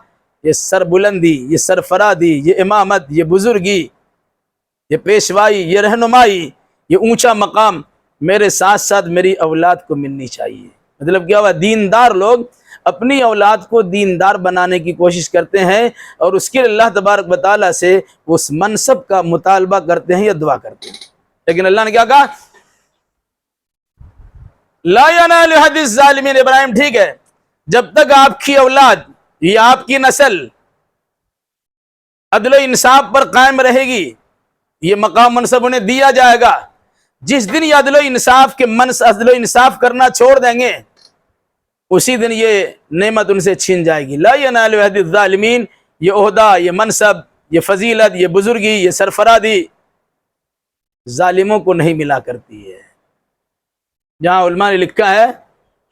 یہ سربلندی، یہ سرفرادی، یہ امامت، یہ بزرگی، یہ پیشوائی، یہ رہنمائی، یہ اونچا مقام میرے ساتھ ساتھ میری اولاد کو ملنی چاہیے۔ مطلب کیا ہوا، دیندار لوگ اپنی اولاد کو دیندار بنانے کی کوشش کرتے ہیں اور اس کے لیے اللہ تبارک و تعالیٰ سے اس منصب کا مطالبہ کرتے ہیں یا دعا کرتے ہیں۔ لیکن اللہ نے کیا کہا، لا ینال عہد الظالمین۔ ابراہیم ٹھیک ہے، جب تک آپ کی اولاد یا آپ کی نسل عدل و انصاف پر قائم رہے گی، یہ مقام منصب انہیں دیا جائے گا۔ جس دن یہ عدل و انصاف کرنا چھوڑ دیں گے، اسی دن یہ نعمت ان سے چھین جائے گی۔ لا ینال عہد الظالمین، یہ عہدہ، یہ منصب، یہ فضیلت، یہ بزرگی، یہ سرفرادی، ظالموں کو نہیں ملا کرتی ہے۔ جہاں علماء نے لکھا ہے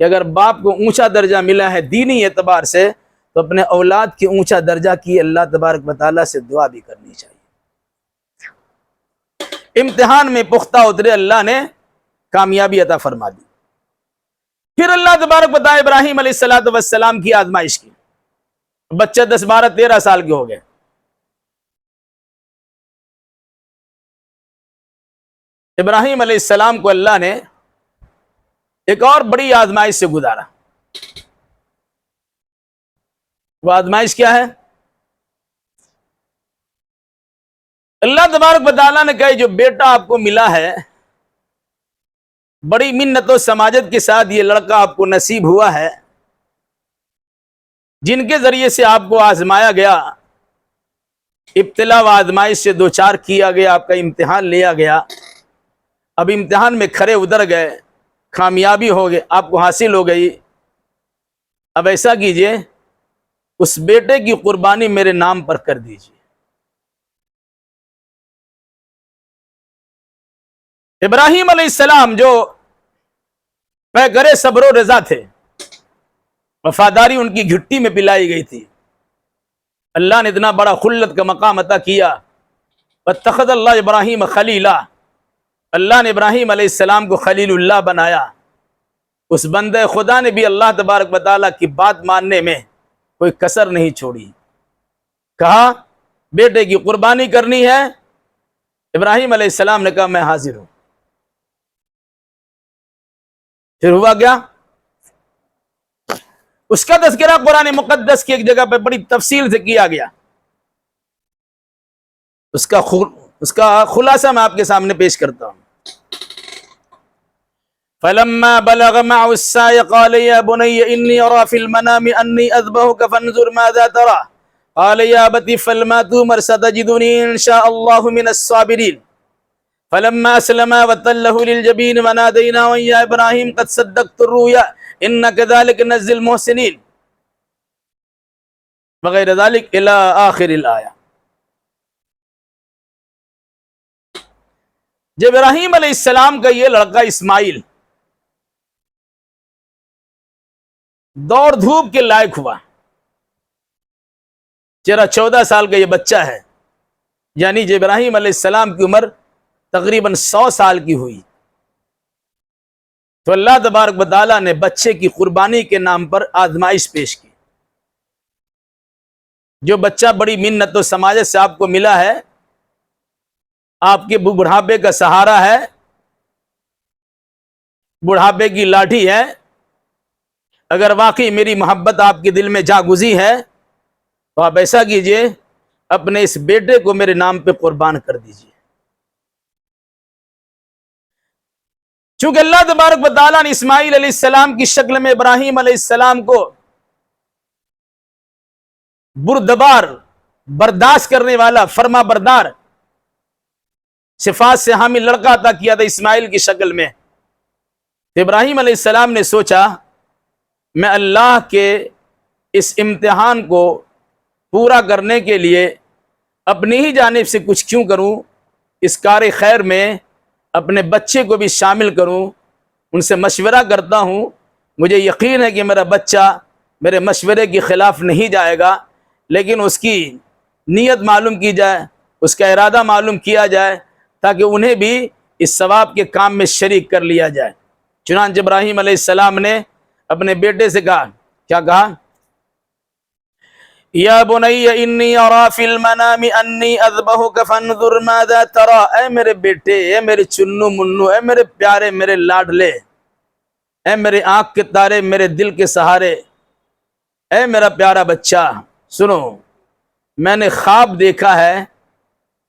کہ اگر باپ کو اونچا درجہ ملا ہے دینی اعتبار سے تو اپنے اولاد کی اونچا درجہ کی اللہ تبارک و تعالیٰ سے دعا بھی کرنی چاہیے۔ امتحان میں پختہ اترے، اللہ نے کامیابی عطا فرما دی۔ پھر اللہ تبارک و تعالیٰ ابراہیم علیہ السلام کی آزمائش کی۔ بچہ 10 12 13 سال کے ہو گئے۔ ابراہیم علیہ السلام کو اللہ نے ایک اور بڑی آزمائش سے گزارا۔ وہ آزمائش کیا ہے؟ اللہ تبارک و تعالیٰ نے کہا جو بیٹا آپ کو ملا ہے، بڑی منت و سماجت کے ساتھ یہ لڑکا آپ کو نصیب ہوا ہے، جن کے ذریعے سے آپ کو آزمایا گیا، ابتلا و آزمائش سے دوچار کیا گیا، آپ کا امتحان لیا گیا۔ اب امتحان میں کھرے اتر گئے، کامیابی ہو گئے، آپ کو حاصل ہو گئی۔ اب ایسا کیجئے، اس بیٹے کی قربانی میرے نام پر کر دیجئے۔ ابراہیم علیہ السلام جو پیکرے صبر و رضا تھے، وفاداری ان کی گھٹی میں پلائی گئی تھی، اللہ نے اتنا بڑا خلت کا مقام عطا کیا۔ واتخذ اللہ ابراہیم خلیلا، اللہ نے ابراہیم علیہ السلام کو خلیل اللہ بنایا۔ اس بندے خدا نے بھی اللہ تبارک و تعالیٰ کی بات ماننے میں کوئی کسر نہیں چھوڑی۔ کہا بیٹے کی قربانی کرنی ہے، ابراہیم علیہ السلام نے کہا میں حاضر ہوں۔ پھر ہوا کیا؟ اس کا تذکرہ قرآن مقدس کی ایک جگہ پہ بڑی تفصیل سے کیا گیا۔ اس کا خلاصہ میں آپ کے سامنے پیش کرتا ہوں۔ فلما بلغ معه السعي قال يا بني إني أرى في المنام أني أذبحك فانظر ماذا ترى قال يا أبت افعل ما تؤمر ستجدني إن شاء الله من الصابرين فلما أسلما وتله للجبين وناديناه يا إبراهيم قد صدقت الرؤيا إنا كذلك نجزي المحسنين وغير ذلك إلى آخر الآية۔ جب ابراہیم علیہ السلام کا یہ لڑکا اسماعیل دوڑ دھوپ کے لائق ہوا، 14 سال کا یہ بچہ ہے، یعنی جب ابراہیم علیہ السلام کی عمر تقریباً 100 سال کی ہوئی تو اللہ تبارک و تعالیٰ نے بچے کی قربانی کے نام پر آزمائش پیش کی۔ جو بچہ بڑی منت و سماجت سے آپ کو ملا ہے، آپ کے بڑھاپے کا سہارا ہے، بڑھاپے کی لاٹھی ہے، اگر واقعی میری محبت آپ کے دل میں جاگزی ہے تو آپ ایسا کیجئے، اپنے اس بیٹے کو میرے نام پہ قربان کر دیجئے۔ چونکہ اللہ تبارک و تعالیٰ نے اسماعیل علیہ السلام کی شکل میں ابراہیم علیہ السلام کو بردبار، برداشت کرنے والا، فرما بردار صفات سے حامل لڑکا عطا کیا تھا اسماعیل کی شکل میں، تو ابراہیم علیہ السلام نے سوچا میں اللہ کے اس امتحان کو پورا کرنے کے لیے اپنی ہی جانب سے کچھ کیوں کروں، اس کار خیر میں اپنے بچے کو بھی شامل کروں، ان سے مشورہ کرتا ہوں، مجھے یقین ہے کہ میرا بچہ میرے مشورے کے خلاف نہیں جائے گا، لیکن اس کی نیت معلوم کی جائے، اس کا ارادہ معلوم کیا جائے تاکہ انہیں بھی اس ثواب کے کام میں شریک کر لیا جائے۔ چنانچہ ابراہیم علیہ السلام نے اپنے بیٹے سے کہا، کیا کہا؟ یا بنی انی ارا فی المنام انی اذبحک فانظر ماذا ترى، اے میرے بیٹے، اے میرے چنو منو، اے میرے پیارے، میرے لاڈلے، اے میرے آنکھ کے تارے، میرے دل کے سہارے، اے میرا پیارا بچہ، سنو، میں نے خواب دیکھا ہے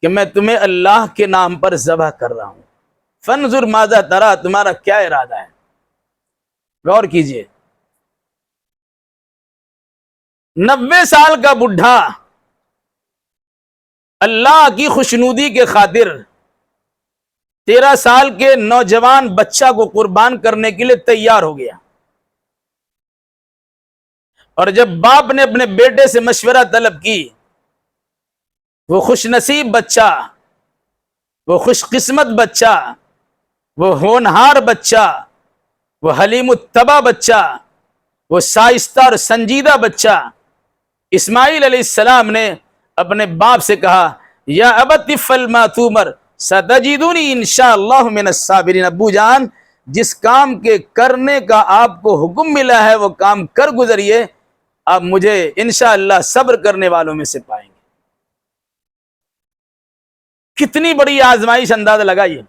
کہ میں تمہیں اللہ کے نام پر ذبح کر رہا ہوں۔ فانظر ماذا ترى، تمہارا کیا ارادہ ہے؟ غور کیجئے، 90 سال کا بڈھا اللہ کی خوشنودی کے خاطر 13 سال کے نوجوان بچہ کو قربان کرنے کے لیے تیار ہو گیا، اور جب باپ نے اپنے بیٹے سے مشورہ طلب کی، وہ خوش نصیب بچہ وہ خوش قسمت بچہ، وہ ہونہار بچہ، وہ حلیم الطبع بچہ، وہ شائستہ اور سنجیدہ بچہ اسماعیل علیہ السلام نے اپنے باپ سے کہا یا ابت افعل ما تؤمر ستجدنی انشاءاللہ من الصابرین۔ ابو جان، جس کام کے کرنے کا آپ کو حکم ملا ہے وہ کام کر گزریے، آپ مجھے انشاءاللہ صبر کرنے والوں میں سے پائیں گے۔ کتنی بڑی آزمائش، اندازہ لگائیے۔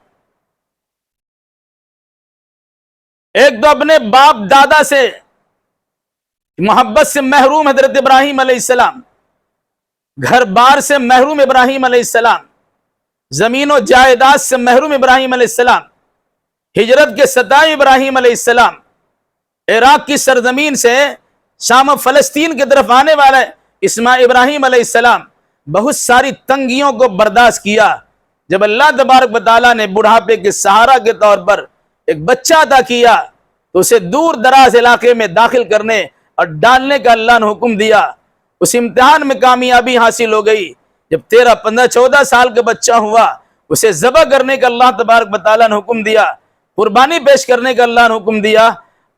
ایک تو اپنے باپ دادا سے محبت سے محروم حضرت ابراہیم علیہ السلام، گھر بار سے محروم ابراہیم علیہ السلام، زمین و جائیداد سے محروم ابراہیم علیہ السلام، ہجرت کے ستائے ابراہیم علیہ السلام، عراق کی سرزمین سے شام و فلسطین کی طرف آنے والا اسماعیل ابراہیم علیہ السلام بہت ساری تنگیوں کو برداشت کیا۔ جب اللہ تبارک و تعالیٰ نے بڑھاپے کے سہارا کے طور پر ایک بچہ عطا کیا تو اسے دور دراز علاقے میں داخل کرنے اور ڈالنے کا اللہ نے حکم دیا۔ اس امتحان میں کامیابی حاصل ہو گئی۔ جب 13 15 14 سال کا بچہ ہوا، اسے ذبح کرنے کا اللہ تبارک و تعالیٰ نے حکم دیا، قربانی پیش کرنے کا اللہ نے حکم دیا،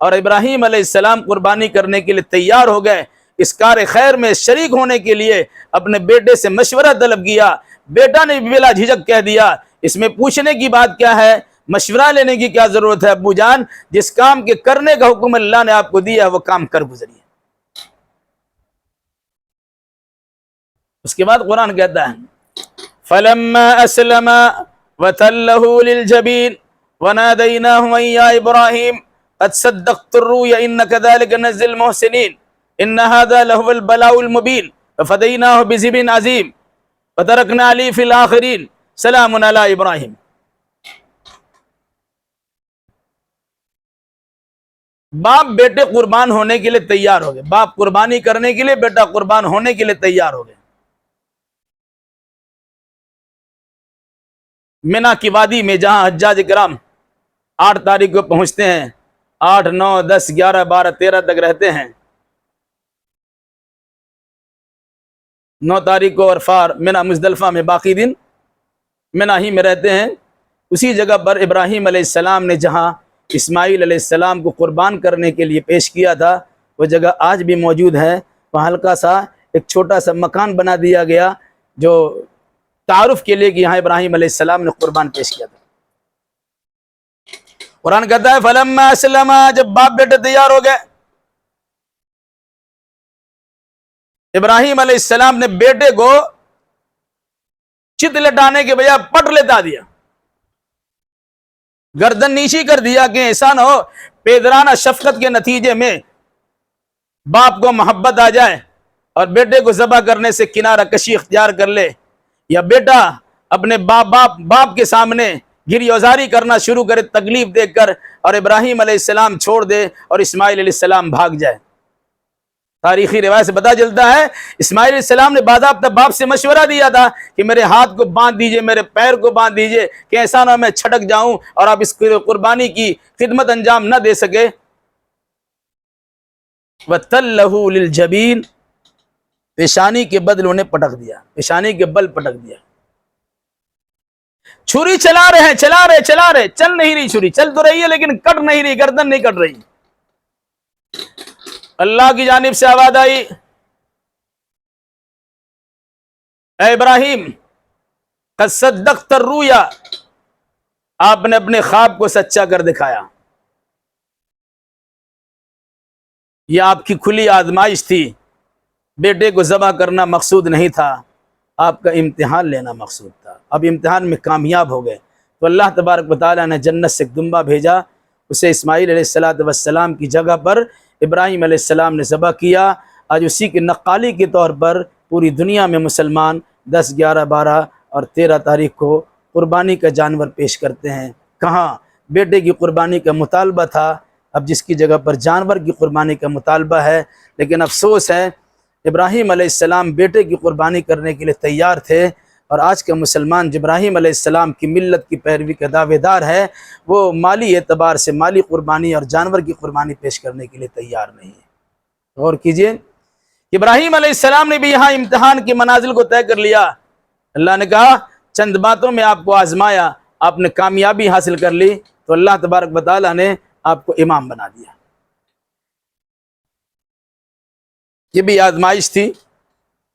اور ابراہیم علیہ السلام قربانی کرنے کے لیے تیار ہو گئے۔ اس کار خیر میں شریک ہونے کے لیے اپنے بیٹے سے مشورہ طلب کیا۔ بیٹا نے بلا جھجک کہہ دیا، اس میں پوچھنے کی بات کیا ہے، مشورہ لینے کی کیا ضرورت ہے، ابو جان جس کام کے کرنے کا حکم اللہ نے آپ کو دیا ہے وہ کام کر گزریے۔ اس کے بعد قرآن کہتا ہے فَلَمَّا أَسْلَمَا وَتَلَّهُ لِلْجَبِينِ وَنَادَيْنَاهُ أَن يَا إِبْرَاهِيمُ قَدْ صَدَّقْتَ الرُّؤْيَا إِنَّ كَذَلِكَ نَجْزِي الْمُحْسِنِينَ إِنَّ هَذَا لَهُوَ الْبَلَاءُ الْمُبِينُ فَفَدَيْنَاهُ بِذِبْحٍ عَظِيمٍ وَتَرَكْنَا عَلَيْهِ فِي الْآخِرِينَ سَلَامٌ عَلَىٰ إِبْرَاهِيمَ۔ باپ بیٹے قربان ہونے کے لیے تیار ہو گئے، باپ قربانی کرنے کے لیے، بیٹا قربان ہونے کے لیے تیار ہو گئے۔ مینا کی وادی میں جہاں حجاج کرام 8 تاریخ کو پہنچتے ہیں، 8 9 10 11 12 13 تک رہتے ہیں، 9 تاریخ کو عرفات مینا مزدلفہ میں باقی دن مینا ہی میں رہتے ہیں۔ اسی جگہ پر ابراہیم علیہ السلام نے جہاں اسماعیل علیہ السلام کو قربان کرنے کے لیے پیش کیا تھا وہ جگہ آج بھی موجود ہے۔ وہاں ہلکا سا ایک چھوٹا سا مکان بنا دیا گیا جو تعارف کے لیے کہ یہاں ابراہیم علیہ السلام نے قربان پیش کیا تھا۔ قرآن کہتا ہے فلما اسلم، جب باپ بیٹے تیار ہو گئے، ابراہیم علیہ السلام نے بیٹے کو چت لٹانے کے بجائے پٹ لٹا دیا، گردن نیچی کر دیا کہ ایسا نہ ہو پیدرانہ شفقت کے نتیجے میں باپ کو محبت آ جائے اور بیٹے کو ذبح کرنے سے کنارہ کشی اختیار کر لے، یا بیٹا اپنے باپ کے سامنے گریوزاری کرنا شروع کرے تکلیف دیکھ کر اور ابراہیم علیہ السلام چھوڑ دے اور اسماعیل علیہ السلام بھاگ جائے۔ تاریخی روایت سے پتہ چلتا ہے اسماعیل علیہ السلام نے باضابطہ باپ سے مشورہ دیا تھا کہ میرے ہاتھ کو باندھ دیجئے، میرے پیر کو باندھ دیجئے کہ ایسا نہ میں چھٹک جاؤں اور آپ اس قربانی کی خدمت انجام نہ دے سکے۔ وَتَلَّهُ لِلْجَبِينِ، پیشانی کے بدل انہیں پٹک دیا، پیشانی کے بل پٹک دیا۔ چھری چلا رہے چل نہیں رہی، چھری چل تو رہی ہے لیکن کٹ نہیں رہی، گردن نہیں کٹ رہی۔ اللہ کی جانب سے آواز آئی اے ابراہیم قد صدقت الرؤیا، آپ نے اپنے خواب کو سچا کر دکھایا۔ یہ آپ کی کھلی آزمائش تھی، بیٹے کو ذبح کرنا مقصود نہیں تھا، آپ کا امتحان لینا مقصود تھا۔ اب امتحان میں کامیاب ہو گئے تو اللہ تبارک و تعالیٰ نے جنت سے ایک دمبا بھیجا، اسے اسماعیل علیہ السلام کی جگہ پر ابراہیم علیہ السلام نے ذبح کیا۔ آج اسی کی نقالی کے طور پر پوری دنیا میں مسلمان 10 11 12 اور 13 تاریخ کو قربانی کا جانور پیش کرتے ہیں۔ کہاں بیٹے کی قربانی کا مطالبہ تھا، اب جس کی جگہ پر جانور کی قربانی کا مطالبہ ہے۔ لیکن افسوس ہے ابراہیم علیہ السلام بیٹے کی قربانی کرنے کے لیے تیار تھے، اور آج کا مسلمان ابراہیم علیہ السلام کی ملت کی پیروی کا دعوے دار ہے، وہ مالی اعتبار سے مالی قربانی اور جانور کی قربانی پیش کرنے کے لیے تیار نہیں ہے۔ غور کیجئے، ابراہیم علیہ السلام نے بھی یہاں امتحان کی منازل کو طے کر لیا۔ اللہ نے کہا چند باتوں میں آپ کو آزمایا، آپ نے کامیابی حاصل کر لی تو اللہ تبارک و تعالیٰ نے آپ کو امام بنا دیا۔ یہ بھی آزمائش تھی،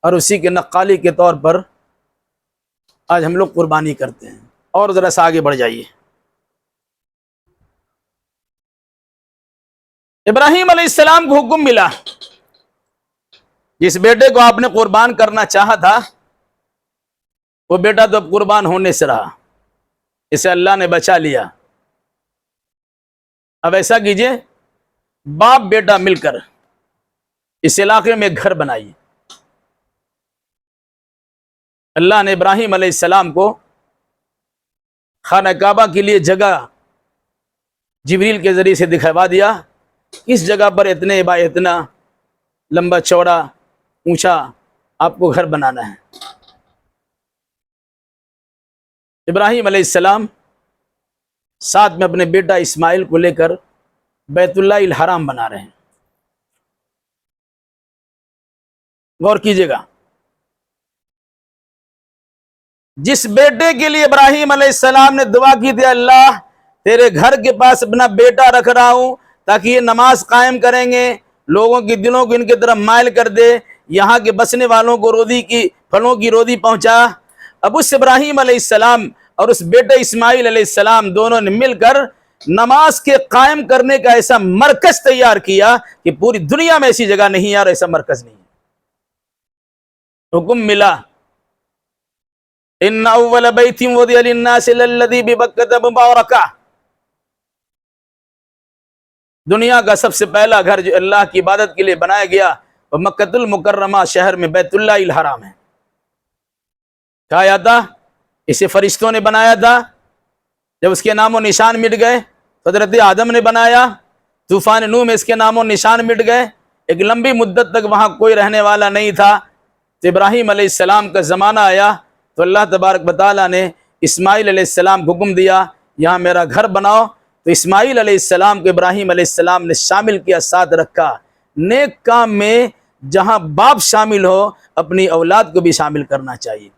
اور اسی کے نقالی کے طور پر آج ہم لوگ قربانی کرتے ہیں۔ اور ذرا سا آگے بڑھ جائیے۔ ابراہیم علیہ السلام کو حکم ملا، جس بیٹے کو آپ نے قربان کرنا چاہا تھا وہ بیٹا تو اب قربان ہونے سے رہا، اسے اللہ نے بچا لیا۔ اب ایسا کیجئے، باپ بیٹا مل کر اس علاقے میں گھر بنائیے۔ اللہ نے ابراہیم علیہ السلام کو خانہ کعبہ کے لیے جگہ جبریل کے ذریعے سے دکھوا دیا، اس جگہ پر اتنا لمبا چوڑا اونچا آپ کو گھر بنانا ہے۔ ابراہیم علیہ السلام ساتھ میں اپنے بیٹا اسماعیل کو لے کر بیت اللہ الحرام بنا رہے ہیں۔ غور کیجئے گا، جس بیٹے کے لیے ابراہیم علیہ السلام نے دعا کی تھی، اللہ تیرے گھر کے پاس اپنا بیٹا رکھ رہا ہوں تاکہ یہ نماز قائم کریں گے، لوگوں کے دلوں کو ان کی طرف مائل کر دے، یہاں کے بسنے والوں کو پھلوں کی روزی پہنچا۔ اب اس ابراہیم علیہ السلام اور اس بیٹے اسماعیل علیہ السلام دونوں نے مل کر نماز کے قائم کرنے کا ایسا مرکز تیار کیا کہ پوری دنیا میں ایسی جگہ نہیں ہے اور ایسا مرکز نہیں ہے۔ حکم ملا، ان اول بیت وضع للناس للذی ببکۃ مبارکہ، دنیا کا سب سے پہلا گھر جو اللہ کی عبادت کے لیے بنایا گیا وہ مکۃ المکرمہ شہر میں بیت اللہ الحرام ہے۔ کہا تھا اسے فرشتوں نے بنایا تھا، جب اس کے نام و نشان مٹ گئے حضرت آدم نے بنایا، طوفان نوح میں اس کے نام و نشان مٹ گئے، ایک لمبی مدت تک وہاں کوئی رہنے والا نہیں تھا۔ تو ابراہیم علیہ السلام کا زمانہ آیا تو اللہ تبارک و تعالیٰ نے اسماعیل علیہ السلام کو حکم دیا یہاں میرا گھر بناؤ، تو اسماعیل علیہ السلام کو ابراہیم علیہ السلام نے شامل کیا، ساتھ رکھا۔ نیک کام میں جہاں باپ شامل ہو اپنی اولاد کو بھی شامل کرنا چاہیے۔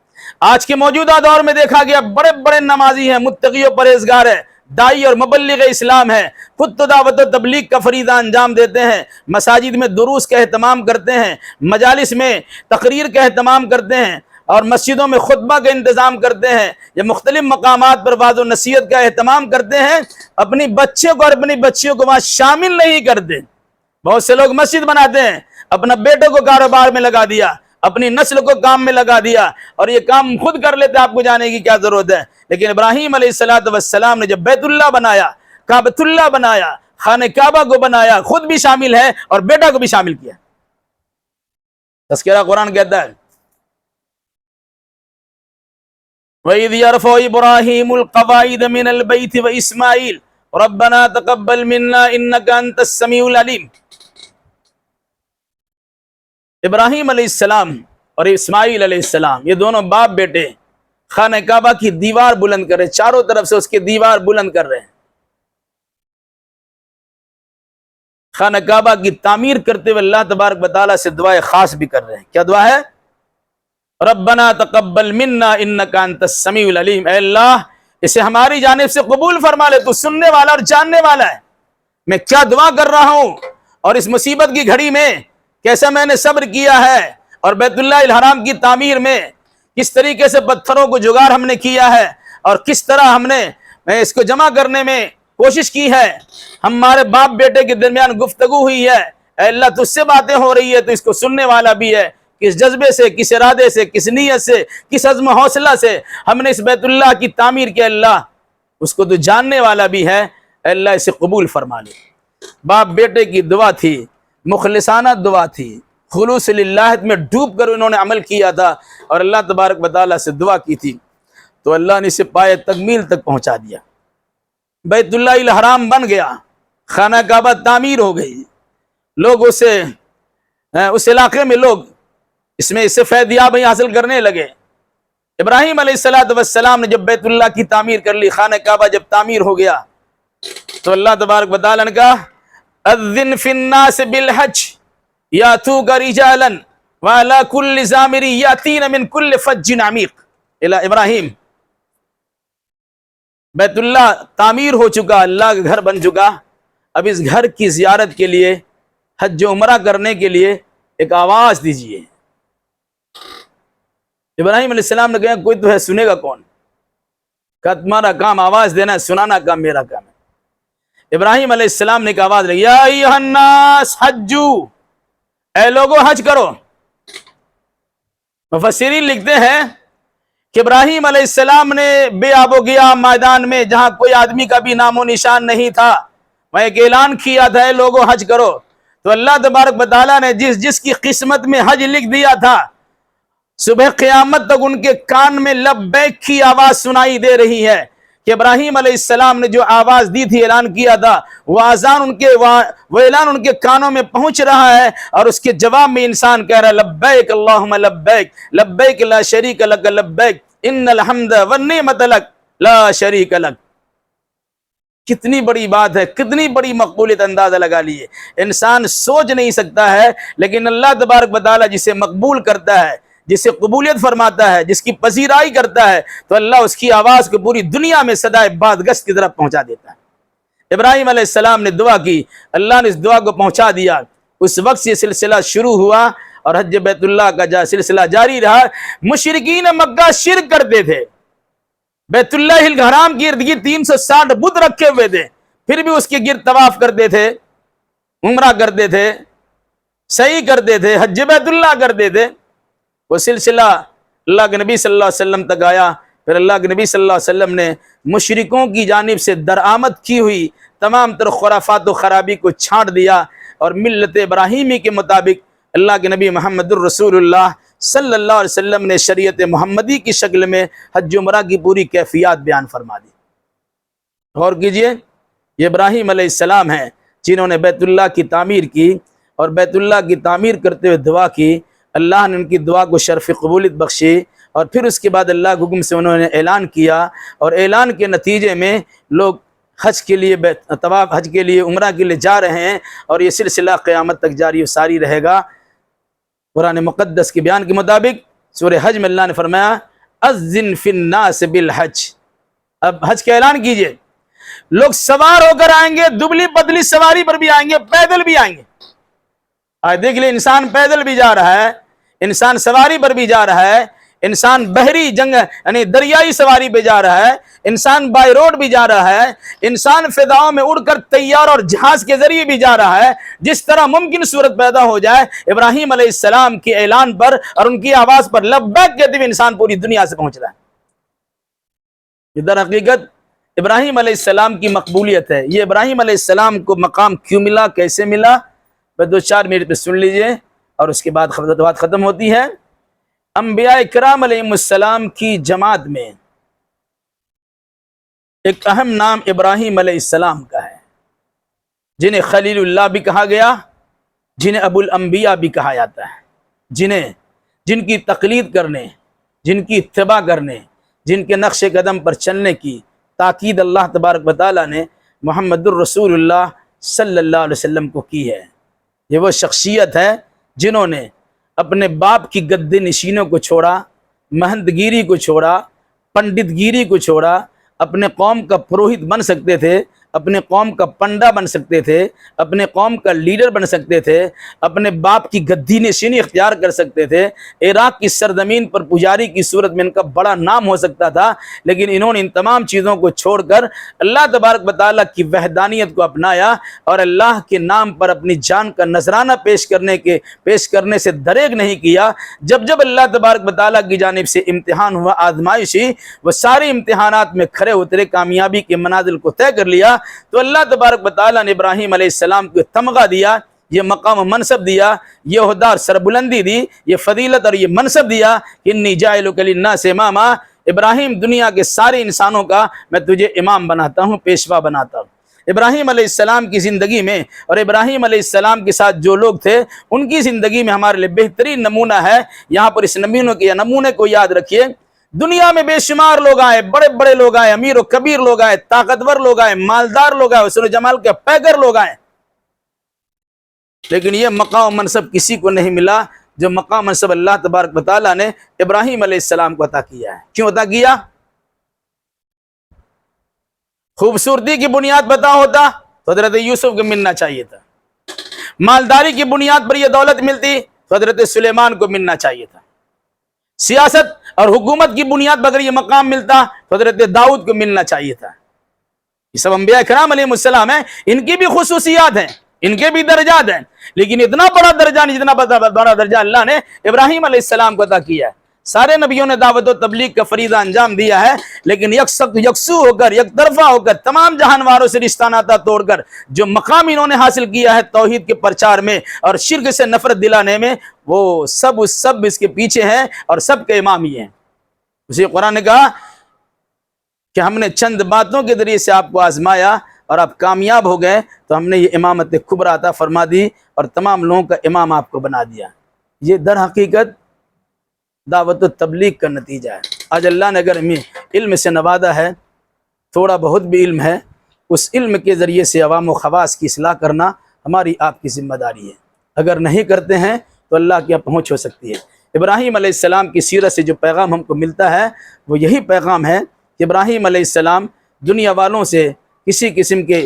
آج کے موجودہ دور میں دیکھا گیا بڑے بڑے نمازی ہیں، متقی و پرہیزگار ہیں، دائی اور مبلغ اسلام ہیں، خود تو دعوت و تبلیغ کا فریضہ انجام دیتے ہیں، مساجد میں دروس کا اہتمام کرتے ہیں، مجالس میں تقریر کا اہتمام کرتے ہیں، اور مسجدوں میں خطبہ کا انتظام کرتے ہیں، یا مختلف مقامات پر وعظ و نصیحت کا اہتمام کرتے ہیں، اپنی بچے کو اور اپنی بچیوں کو وہاں شامل نہیں کرتے۔ بہت سے لوگ مسجد بناتے ہیں، اپنا بیٹے کو کاروبار میں لگا دیا، اپنی نسل کو کام میں لگا دیا، اور یہ کام خود کر لیتے، آپ کو جانے کی کیا ضرورت ہے۔ لیکن ابراہیم علیہ السلام نے جب بیت اللہ بنایا، کعبۃ اللہ بنایا، خانہ کعبہ کو بنایا، خود بھی شامل ہے اور بیٹا کو بھی شامل کیا۔ تذکرہ قرآن کہتا ہے وَإِذْ يَرْفَعُ إِبْرَاهِيمُ الْقَوَاعِدَ مِنَ الْبَيْتِ وَإِسْمَاعِيلُ رَبَّنَا تَقَبَّلْ مِنَّا إِنَّكَ أَنْتَ السَّمِيعُ الْعَلِيمُ۔ ابراہیم علیہ السلام اور اسماعیل علیہ السلام، یہ دونوں باپ بیٹے خانہ کعبہ کی دیوار بلند کر رہے ہیں، چاروں طرف سے اس کی دیوار بلند کر رہے ہیں، خانہ کعبہ کی تعمیر کرتے ہوئے اللہ تبارک و تعالیٰ سے دعائے خاص بھی کر رہے ہیں۔ کیا دعا ہے؟ ربنا تقبل منا انک انت السمیع العلیم، اے اللہ اسے ہماری جانب سے قبول فرما لے، تو سننے والا اور جاننے والا ہے۔ میں کیا دعا کر رہا ہوں، اور اس مصیبت کی گھڑی میں کیسا میں نے صبر کیا ہے، اور بیت اللہ الحرام کی تعمیر میں کس طریقے سے پتھروں کو جگاڑ ہم نے کیا ہے، اور کس طرح ہم نے اس کو جمع کرنے میں کوشش کی ہے، ہمارے باپ بیٹے کے درمیان گفتگو ہوئی ہے، اے اللہ تجھ سے باتیں ہو رہی ہے تو اس کو سننے والا بھی ہے، کس جذبے سے، کس ارادے سے، کس نیت سے، کس عزم و حوصلہ سے ہم نے اس بیت اللہ کی تعمیر کی، اللہ اس کو تو جاننے والا بھی ہے، اے اللہ اسے قبول فرما لے۔ باپ بیٹے کی دعا تھی، مخلصانہ دعا تھی، خلوص للہ میں ڈوب کر انہوں نے عمل کیا تھا، اور اللہ تبارک و تعالیٰ سے دعا کی تھی، تو اللہ نے اسے پائے تکمیل تک پہنچا دیا۔ بیت اللہ الحرام بن گیا، خانہ کعبہ تعمیر ہو گئی، لوگ اس علاقے میں لوگ اس میں اسے فیضیاب حاصل کرنے لگے۔ ابراہیم علیہ السلام نے جب بیت اللہ کی تعمیر کر لی، خانہ کعبہ جب تعمیر ہو گیا، تو اللہ تبارک و تعالیٰ نے کہا اذن فی الناس بالحج یاتوک رجالا وعلی کل ضامر یاتین من کل فج عمیق۔ ابراہیم بیت اللہ تعمیر ہو چکا، اللہ کا گھر بن چکا، اب اس گھر کی زیارت کے لیے، حج و عمرہ کرنے کے لیے ایک آواز دیجیے۔ ابراہیم علیہ السلام نے کہا کوئی تو ہے، سنے گا کون؟ کہا تمہارا کام آواز دینا ہے، سنانا کام میرا کام ہے۔ ابراہیم علیہ السلام نے ایک آواز لگی، یا ایھا الناس حجو، اے لوگو حج کرو۔ مفسرین لکھتے ہیں کہ ابراہیم علیہ السلام نے بے آب و گیا میدان میں، جہاں کوئی آدمی کا بھی نام و نشان نہیں تھا، میں ایک اعلان کیا تھا، اے لوگو حج کرو۔ تو اللہ تبارک و تعالیٰ نے جس کی قسمت میں حج لکھ دیا تھا، صبح قیامت تک ان کے کان میں لبیک کی آواز سنائی دے رہی ہے کہ ابراہیم علیہ السلام نے جو آواز دی تھی، اعلان کیا تھا، وہ اعلان ان کے کانوں میں پہنچ رہا ہے، اور اس کے جواب میں انسان کہہ رہا ہے لبیک اللہم لبیک، لبیک لا شریک لک لبیک، ان الحمد والنعمت لک لا شریک لک۔ کتنی بڑی بات ہے، کتنی بڑی مقبولیت، اندازہ لگا لیے۔ انسان سوچ نہیں سکتا ہے، لیکن اللہ تبارک و تعالیٰ جسے مقبول کرتا ہے، جسے قبولیت فرماتا ہے، جس کی پذیرائی کرتا ہے، تو اللہ اس کی آواز کو پوری دنیا میں صدائے بادگشت کی طرف پہنچا دیتا ہے۔ ابراہیم علیہ السلام نے دعا کی، اللہ نے اس دعا کو پہنچا دیا۔ اس وقت سے سلسلہ شروع ہوا اور حج بیت اللہ کا سلسلہ جاری رہا۔ مشرکین مکہ شرک کرتے تھے، بیت اللہ الحرام کی ارد گرد 360 بت رکھے ہوئے تھے، پھر بھی اس کے گرد طواف کرتے تھے، عمرہ کرتے تھے، سعی کرتے تھے، حج بیت اللہ کرتے تھے۔ وہ سلسلہ اللہ کے نبی صلی اللہ علیہ وسلم تک آیا، پھر اللہ کے نبی صلی اللہ علیہ وسلم نے مشرکوں کی جانب سے درآمد کی ہوئی تمام تر خرافات و خرابی کو چھانٹ دیا، اور ملت ابراہیمی کے مطابق اللہ کے نبی محمد الرسول اللہ صلی اللہ علیہ وسلم نے شریعت محمدی کی شکل میں حج عمرہ کی پوری کیفیات بیان فرما دی۔ غور کیجئے، یہ ابراہیم علیہ السلام ہیں جنہوں نے بیت اللہ کی تعمیر کی، اور بیت اللہ کی تعمیر کرتے ہوئے دعا کی، اللہ نے ان کی دعا کو شرف قبولیت بخشی، اور پھر اس کے بعد اللہ کے حکم سے انہوں نے اعلان کیا، اور اعلان کے نتیجے میں لوگ حج کے لیے طواف، حج کے لیے، عمرہ کے لیے جا رہے ہیں، اور یہ سلسلہ قیامت تک جاری و ساری رہے گا۔ قرآن مقدس کے بیان کے مطابق سورہ حج میں اللہ نے فرمایا اذن فی الناس بالحج، اب حج کا اعلان کیجئے، لوگ سوار ہو کر آئیں گے، دبلی پتلی سواری پر بھی آئیں گے، پیدل بھی آئیں گے۔ آج دیکھ لیں، انسان پیدل بھی جا رہا ہے، انسان سواری پر بھی جا رہا ہے، انسان بحری یعنی دریائی سواری پہ جا رہا ہے، انسان بائی روڈ بھی جا رہا ہے، انسان فضاؤں میں اڑ کر طیارہ اور جہاز کے ذریعے بھی جا رہا ہے۔ جس طرح ممکن صورت پیدا ہو جائے، ابراہیم علیہ السلام کے اعلان پر اور ان کی آواز پر لبیک کہتے ہوئے انسان پوری دنیا سے پہنچ رہا ہے۔ در حقیقت ابراہیم علیہ السلام کی مقبولیت ہے۔ یہ ابراہیم علیہ السلام کو مقام کیوں ملا، کیسے ملا، بس 2-4 منٹ پہ سن لیجئے اور اس کے بعد بات ختم ہوتی ہے۔ انبیاء کرام علیہ السلام کی جماعت میں ایک اہم نام ابراہیم علیہ السلام کا ہے، جنہیں خلیل اللہ بھی کہا گیا، جنہیں ابو الانبیاء بھی کہا جاتا ہے، جن کی تقلید کرنے، جن کی اتباع کرنے، جن کے نقش قدم پر چلنے کی تاکید اللہ تبارک و تعالیٰ نے محمد الرسول اللہ صلی اللہ علیہ وسلم کو کی ہے۔ یہ وہ شخصیت ہے جنہوں نے اپنے باپ کی گد نشینوں کو چھوڑا، مہنت گیری کو چھوڑا، پنڈت گیری کو چھوڑا، اپنے قوم کا پروہت بن سکتے تھے، اپنے قوم کا پنڈا بن سکتے تھے، اپنے قوم کا لیڈر بن سکتے تھے، اپنے باپ کی گدی نشینی اختیار کر سکتے تھے، عراق کی سرزمین پر پجاری کی صورت میں ان کا بڑا نام ہو سکتا تھا، لیکن انہوں نے ان تمام چیزوں کو چھوڑ کر اللہ تبارک و تعالیٰ کی وحدانیت کو اپنایا، اور اللہ کے نام پر اپنی جان کا نذرانہ پیش کرنے سے دریغ نہیں کیا۔ جب اللہ تبارک و تعالیٰ کی جانب سے امتحان ہوا، آزمائشی، وہ سارے امتحانات میں کھڑے اترے، کامیابی کے منازل کو طے کر لیا، تو اللہ تبارک و تعالیٰ نے ابراہیم علیہ السلام کو تمغہ دیا، یہ مقام و منصب دیا، یہ عہدہ اور سربلندی دی، یہ فضیلت اور یہ منصب دیا کہ انی جاعلک للناس اماما، ابراہیم دنیا کے سارے انسانوں کا میں تجھے امام بناتا ہوں، پیشوا بناتا ہوں۔ ابراہیم علیہ السلام کی زندگی میں اور ابراہیم علیہ السلام کے ساتھ جو لوگ تھے ان کی زندگی میں ہمارے لیے بہترین نمونہ ہے۔ یہاں پر اس نمونے کو یاد رکھیے، دنیا میں بے شمار لوگ آئے، بڑے بڑے لوگ آئے، امیر و کبیر لوگ آئے، طاقتور لوگ آئے، مالدار لوگ آئے، حسن و جمال کے پیکر لوگ آئے، لیکن یہ مقام و منصب کسی کو نہیں ملا جو مقام منصب اللہ تبارک و تعالیٰ نے ابراہیم علیہ السلام کو عطا کیا ہے۔ کیوں عطا کیا؟ خوبصورتی کی بنیاد پتا ہوتا تو حضرت یوسف کو ملنا چاہیے تھا، مالداری کی بنیاد پر یہ دولت ملتی تو حضرت سلیمان کو ملنا چاہیے تھا، سیاست اور حکومت کی بنیاد پر اگر یہ مقام ملتا تو حضرت داؤد کو ملنا چاہیے تھا۔ یہ سب انبیاء کرام علیہ السلام ہیں، ان کی بھی خصوصیات ہیں، ان کے بھی درجات ہیں، لیکن اتنا بڑا درجہ نہیں جتنا بڑا درجہ اللہ نے ابراہیم علیہ السلام کو عطا کیا ہے۔ سارے نبیوں نے دعوت و تبلیغ کا فریضہ انجام دیا ہے، لیکن یکسو ہو کر، یک طرفہ ہو کر، تمام جہان والوں سے رشتہ ناتا توڑ کر جو مقام انہوں نے حاصل کیا ہے توحید کے پرچار میں اور شرک سے نفرت دلانے میں، وہ سب اس کے پیچھے ہیں اور سب کے امام ہی ہیں۔ اسی قرآن نے کہا کہ ہم نے چند باتوں کے ذریعے سے آپ کو آزمایا اور آپ کامیاب ہو گئے تو ہم نے یہ امامت کبریٰ عطا فرما دی اور تمام لوگوں کا امام آپ کو بنا دیا۔ یہ در حقیقت دعوت و تبلیغ کا نتیجہ ہے۔ آج اللہ نے اگر ہمیں علم سے نوازا ہے، تھوڑا بہت بھی علم ہے، اس علم کے ذریعے سے عوام و خواص کی اصلاح کرنا ہماری آپ کی ذمہ داری ہے۔ اگر نہیں کرتے ہیں تو اللہ کی پہنچ ہو سکتی ہے۔ ابراہیم علیہ السلام کی سیرت سے جو پیغام ہم کو ملتا ہے وہ یہی پیغام ہے کہ ابراہیم علیہ السلام دنیا والوں سے کسی قسم کے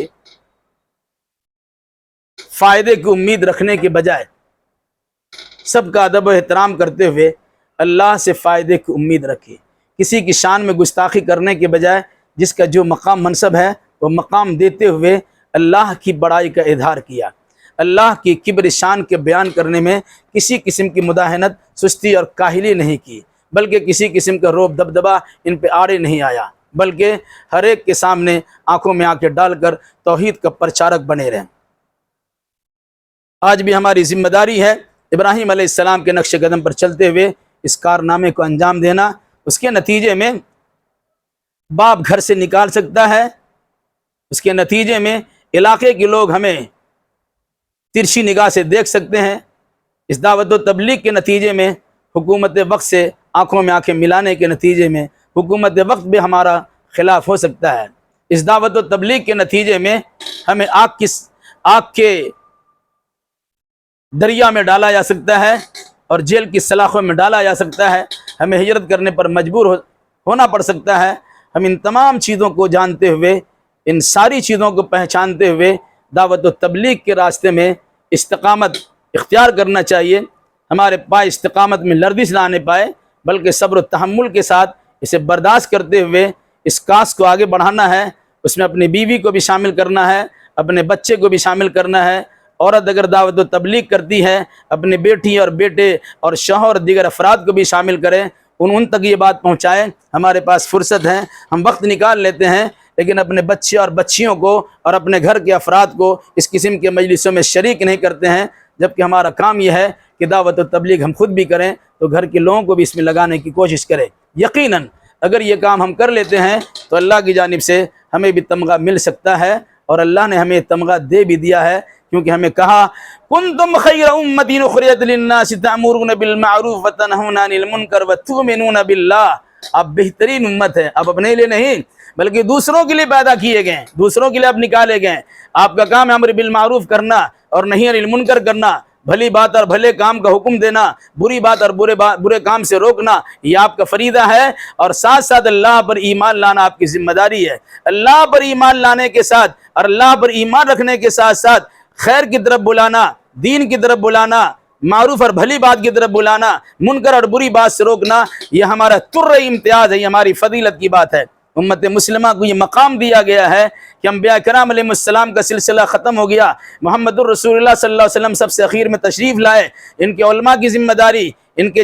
فائدے کی امید رکھنے کے بجائے سب کا ادب و احترام کرتے ہوئے اللہ سے فائدے کی امید رکھی۔ کسی کی شان میں گستاخی کرنے کے بجائے جس کا جو مقام منصب ہے وہ مقام دیتے ہوئے اللہ کی بڑائی کا اظہار کیا۔ اللہ کی کبر شان کے بیان کرنے میں کسی قسم کی مداہنت، سستی اور کاہلی نہیں کی، بلکہ کسی قسم کا روب دبدبا ان پہ آڑے نہیں آیا، بلکہ ہر ایک کے سامنے آنکھوں میں آنکھیں ڈال کر توحید کا پرچارک بنے رہے۔ آج بھی ہماری ذمہ داری ہے ابراہیم علیہ السلام کے نقش قدم پر چلتے ہوئے اس کارنامے کو انجام دینا۔ اس کے نتیجے میں باپ گھر سے نکال سکتا ہے، اس کے نتیجے میں علاقے کے لوگ ہمیں ترچھی نگاہ سے دیکھ سکتے ہیں۔ اس دعوت و تبلیغ کے نتیجے میں حکومت وقت سے آنکھوں میں آنکھیں ملانے کے نتیجے میں حکومت وقت بھی ہمارا خلاف ہو سکتا ہے۔ اس دعوت و تبلیغ کے نتیجے میں ہمیں آگ کے دریا میں ڈالا جا سکتا ہے اور جیل کی سلاخوں میں ڈالا جا سکتا ہے، ہمیں ہجرت کرنے پر مجبور ہونا پڑ سکتا ہے۔ ہم ان تمام چیزوں کو جانتے ہوئے، ان ساری چیزوں کو پہچانتے ہوئے دعوت و تبلیغ کے راستے میں استقامت اختیار کرنا چاہیے۔ ہمارے پائے استقامت میں لرزش نہ آنے پائے، بلکہ صبر و تحمل کے ساتھ اسے برداشت کرتے ہوئے اس کاس کو آگے بڑھانا ہے۔ اس میں اپنی بیوی کو بھی شامل کرنا ہے، اپنے بچے کو بھی شامل کرنا ہے۔ عورت اگر دعوت و تبلیغ کرتی ہے، اپنے بیٹی اور بیٹے اور شوہر اور دیگر افراد کو بھی شامل کریں، ان تک یہ بات پہنچائیں۔ ہمارے پاس فرصت ہے، ہم وقت نکال لیتے ہیں، لیکن اپنے بچے اور بچیوں کو اور اپنے گھر کے افراد کو اس قسم کے مجلسوں میں شریک نہیں کرتے ہیں، جبکہ ہمارا کام یہ ہے کہ دعوت و تبلیغ ہم خود بھی کریں تو گھر کے لوگوں کو بھی اس میں لگانے کی کوشش کریں۔ یقیناً اگر یہ کام ہم کر لیتے ہیں تو اللہ کی جانب سے ہمیں بھی تمغہ مل سکتا ہے، اور اللہ نے ہمیں تمغہ دے بھی دیا ہے، کیونکہ ہمیں کہا کنتم خیر امۃ اخرجت للناس تأمرون بالمعروف وتنہون عن المنکر وتؤمنون باللہ۔ آپ بہترین امت ہے، آپ اپنے لیے نہیں بلکہ دوسروں کے لیے پیدا کیے گئے ہیں، دوسروں کے لیے آپ نکالے گئے ہیں۔ آپ کا کام ہے امر بالمعروف کرنا اور نہی عن المنکر کرنا، بھلی بات اور بھلے کام کا حکم دینا، بری بات اور برے کام سے روکنا، یہ آپ کا فریضہ ہے۔ اور ساتھ ساتھ اللہ پر ایمان لانا آپ کی ذمہ داری ہے۔ اللہ پر ایمان لانے کے ساتھ اور اللہ پر ایمان رکھنے کے ساتھ ساتھ خیر کی طرف بلانا، دین کی طرف بلانا، معروف اور بھلی بات کی طرف بلانا، منکر اور بری بات سے روکنا، یہ ہمارا امتیاز ہے، یہ ہماری فضیلت کی بات ہے۔ امت مسلمہ کو یہ مقام دیا گیا ہے کہ انبیاء کرام علیہ السلام کا سلسلہ ختم ہو گیا، محمد الرسول اللہ صلی اللہ علیہ وسلم سب سے اخیر میں تشریف لائے۔ ان کے علماء کی ذمہ داری، ان کے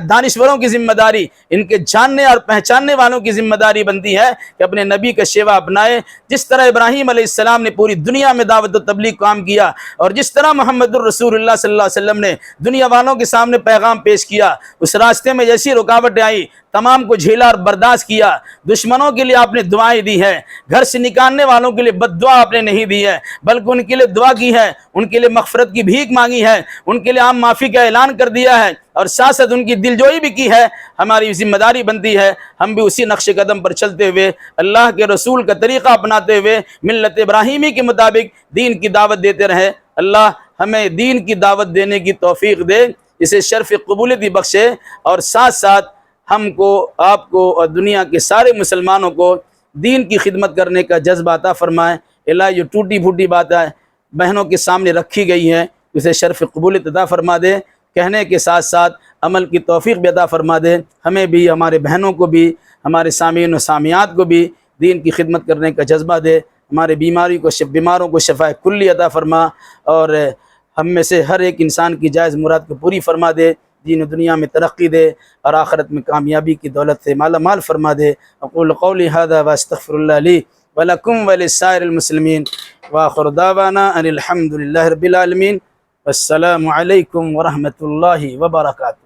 دانشوروں کی ذمہ داری، ان کے جاننے اور پہچاننے والوں کی ذمہ داری بنتی ہے کہ اپنے نبی کا شیوا اپنائے۔ جس طرح ابراہیم علیہ السلام نے پوری دنیا میں دعوت و تبلیغ کام کیا، اور جس طرح محمد الرسول اللہ صلی اللہ علیہ وسلم نے دنیا والوں کے سامنے پیغام پیش کیا، اس راستے میں جیسی رکاوٹیں آئی تمام کو جھیلا اور برداشت کیا۔ دشمنوں کے لیے آپ نے دعائیں دی ہے، گھر سے نکالنے والوں کے لیے بد دعا آپ نے نہیں دی ہے، بلکہ ان کے لیے دعا کی ہے، ان کے لیے مغفرت کی بھیک مانگی ہے، ان کے لیے عام معافی کا اعلان کر دیا ہے، اور ساتھ ساتھ ان کی دلجوئی بھی کی ہے۔ ہماری ذمہ داری بنتی ہے ہم بھی اسی نقش قدم پر چلتے ہوئے، اللہ کے رسول کا طریقہ اپناتے ہوئے، ملت ابراہیمی کے مطابق دین کی دعوت دیتے رہیں۔ اللہ ہمیں دین کی دعوت دینے کی توفیق دے، اسے شرف قبولیت بخشے، اور ساتھ ساتھ ہم کو، آپ کو اور دنیا کے سارے مسلمانوں کو دین کی خدمت کرنے کا جذبہ عطا فرمائے۔ الہی جو ٹوٹی پھوٹی بات ہے بہنوں کے سامنے رکھی گئی ہے اسے شرف قبولیت عطا فرما دے، کہنے کے ساتھ ساتھ عمل کی توفیق بھی عطا فرما دے۔ ہمیں بھی، ہمارے بہنوں کو بھی، ہمارے سامعین و سامعات کو بھی دین کی خدمت کرنے کا جذبہ دے۔ ہمارے بیماروں کو شفا کلی عطا فرما، اور ہم میں سے ہر ایک انسان کی جائز مراد کو پوری فرما دے، دین و دنیا میں ترقی دے اور آخرت میں کامیابی کی دولت سے مالا مال فرما دے۔ اقول قولی ھذا واستغفر اللہ لی ولکم ولسائر المسلمین وآخر دعوانا ان الحمد للہ رب العالمین۔ السلام علیکم ورحمۃ اللہ وبرکاتہ۔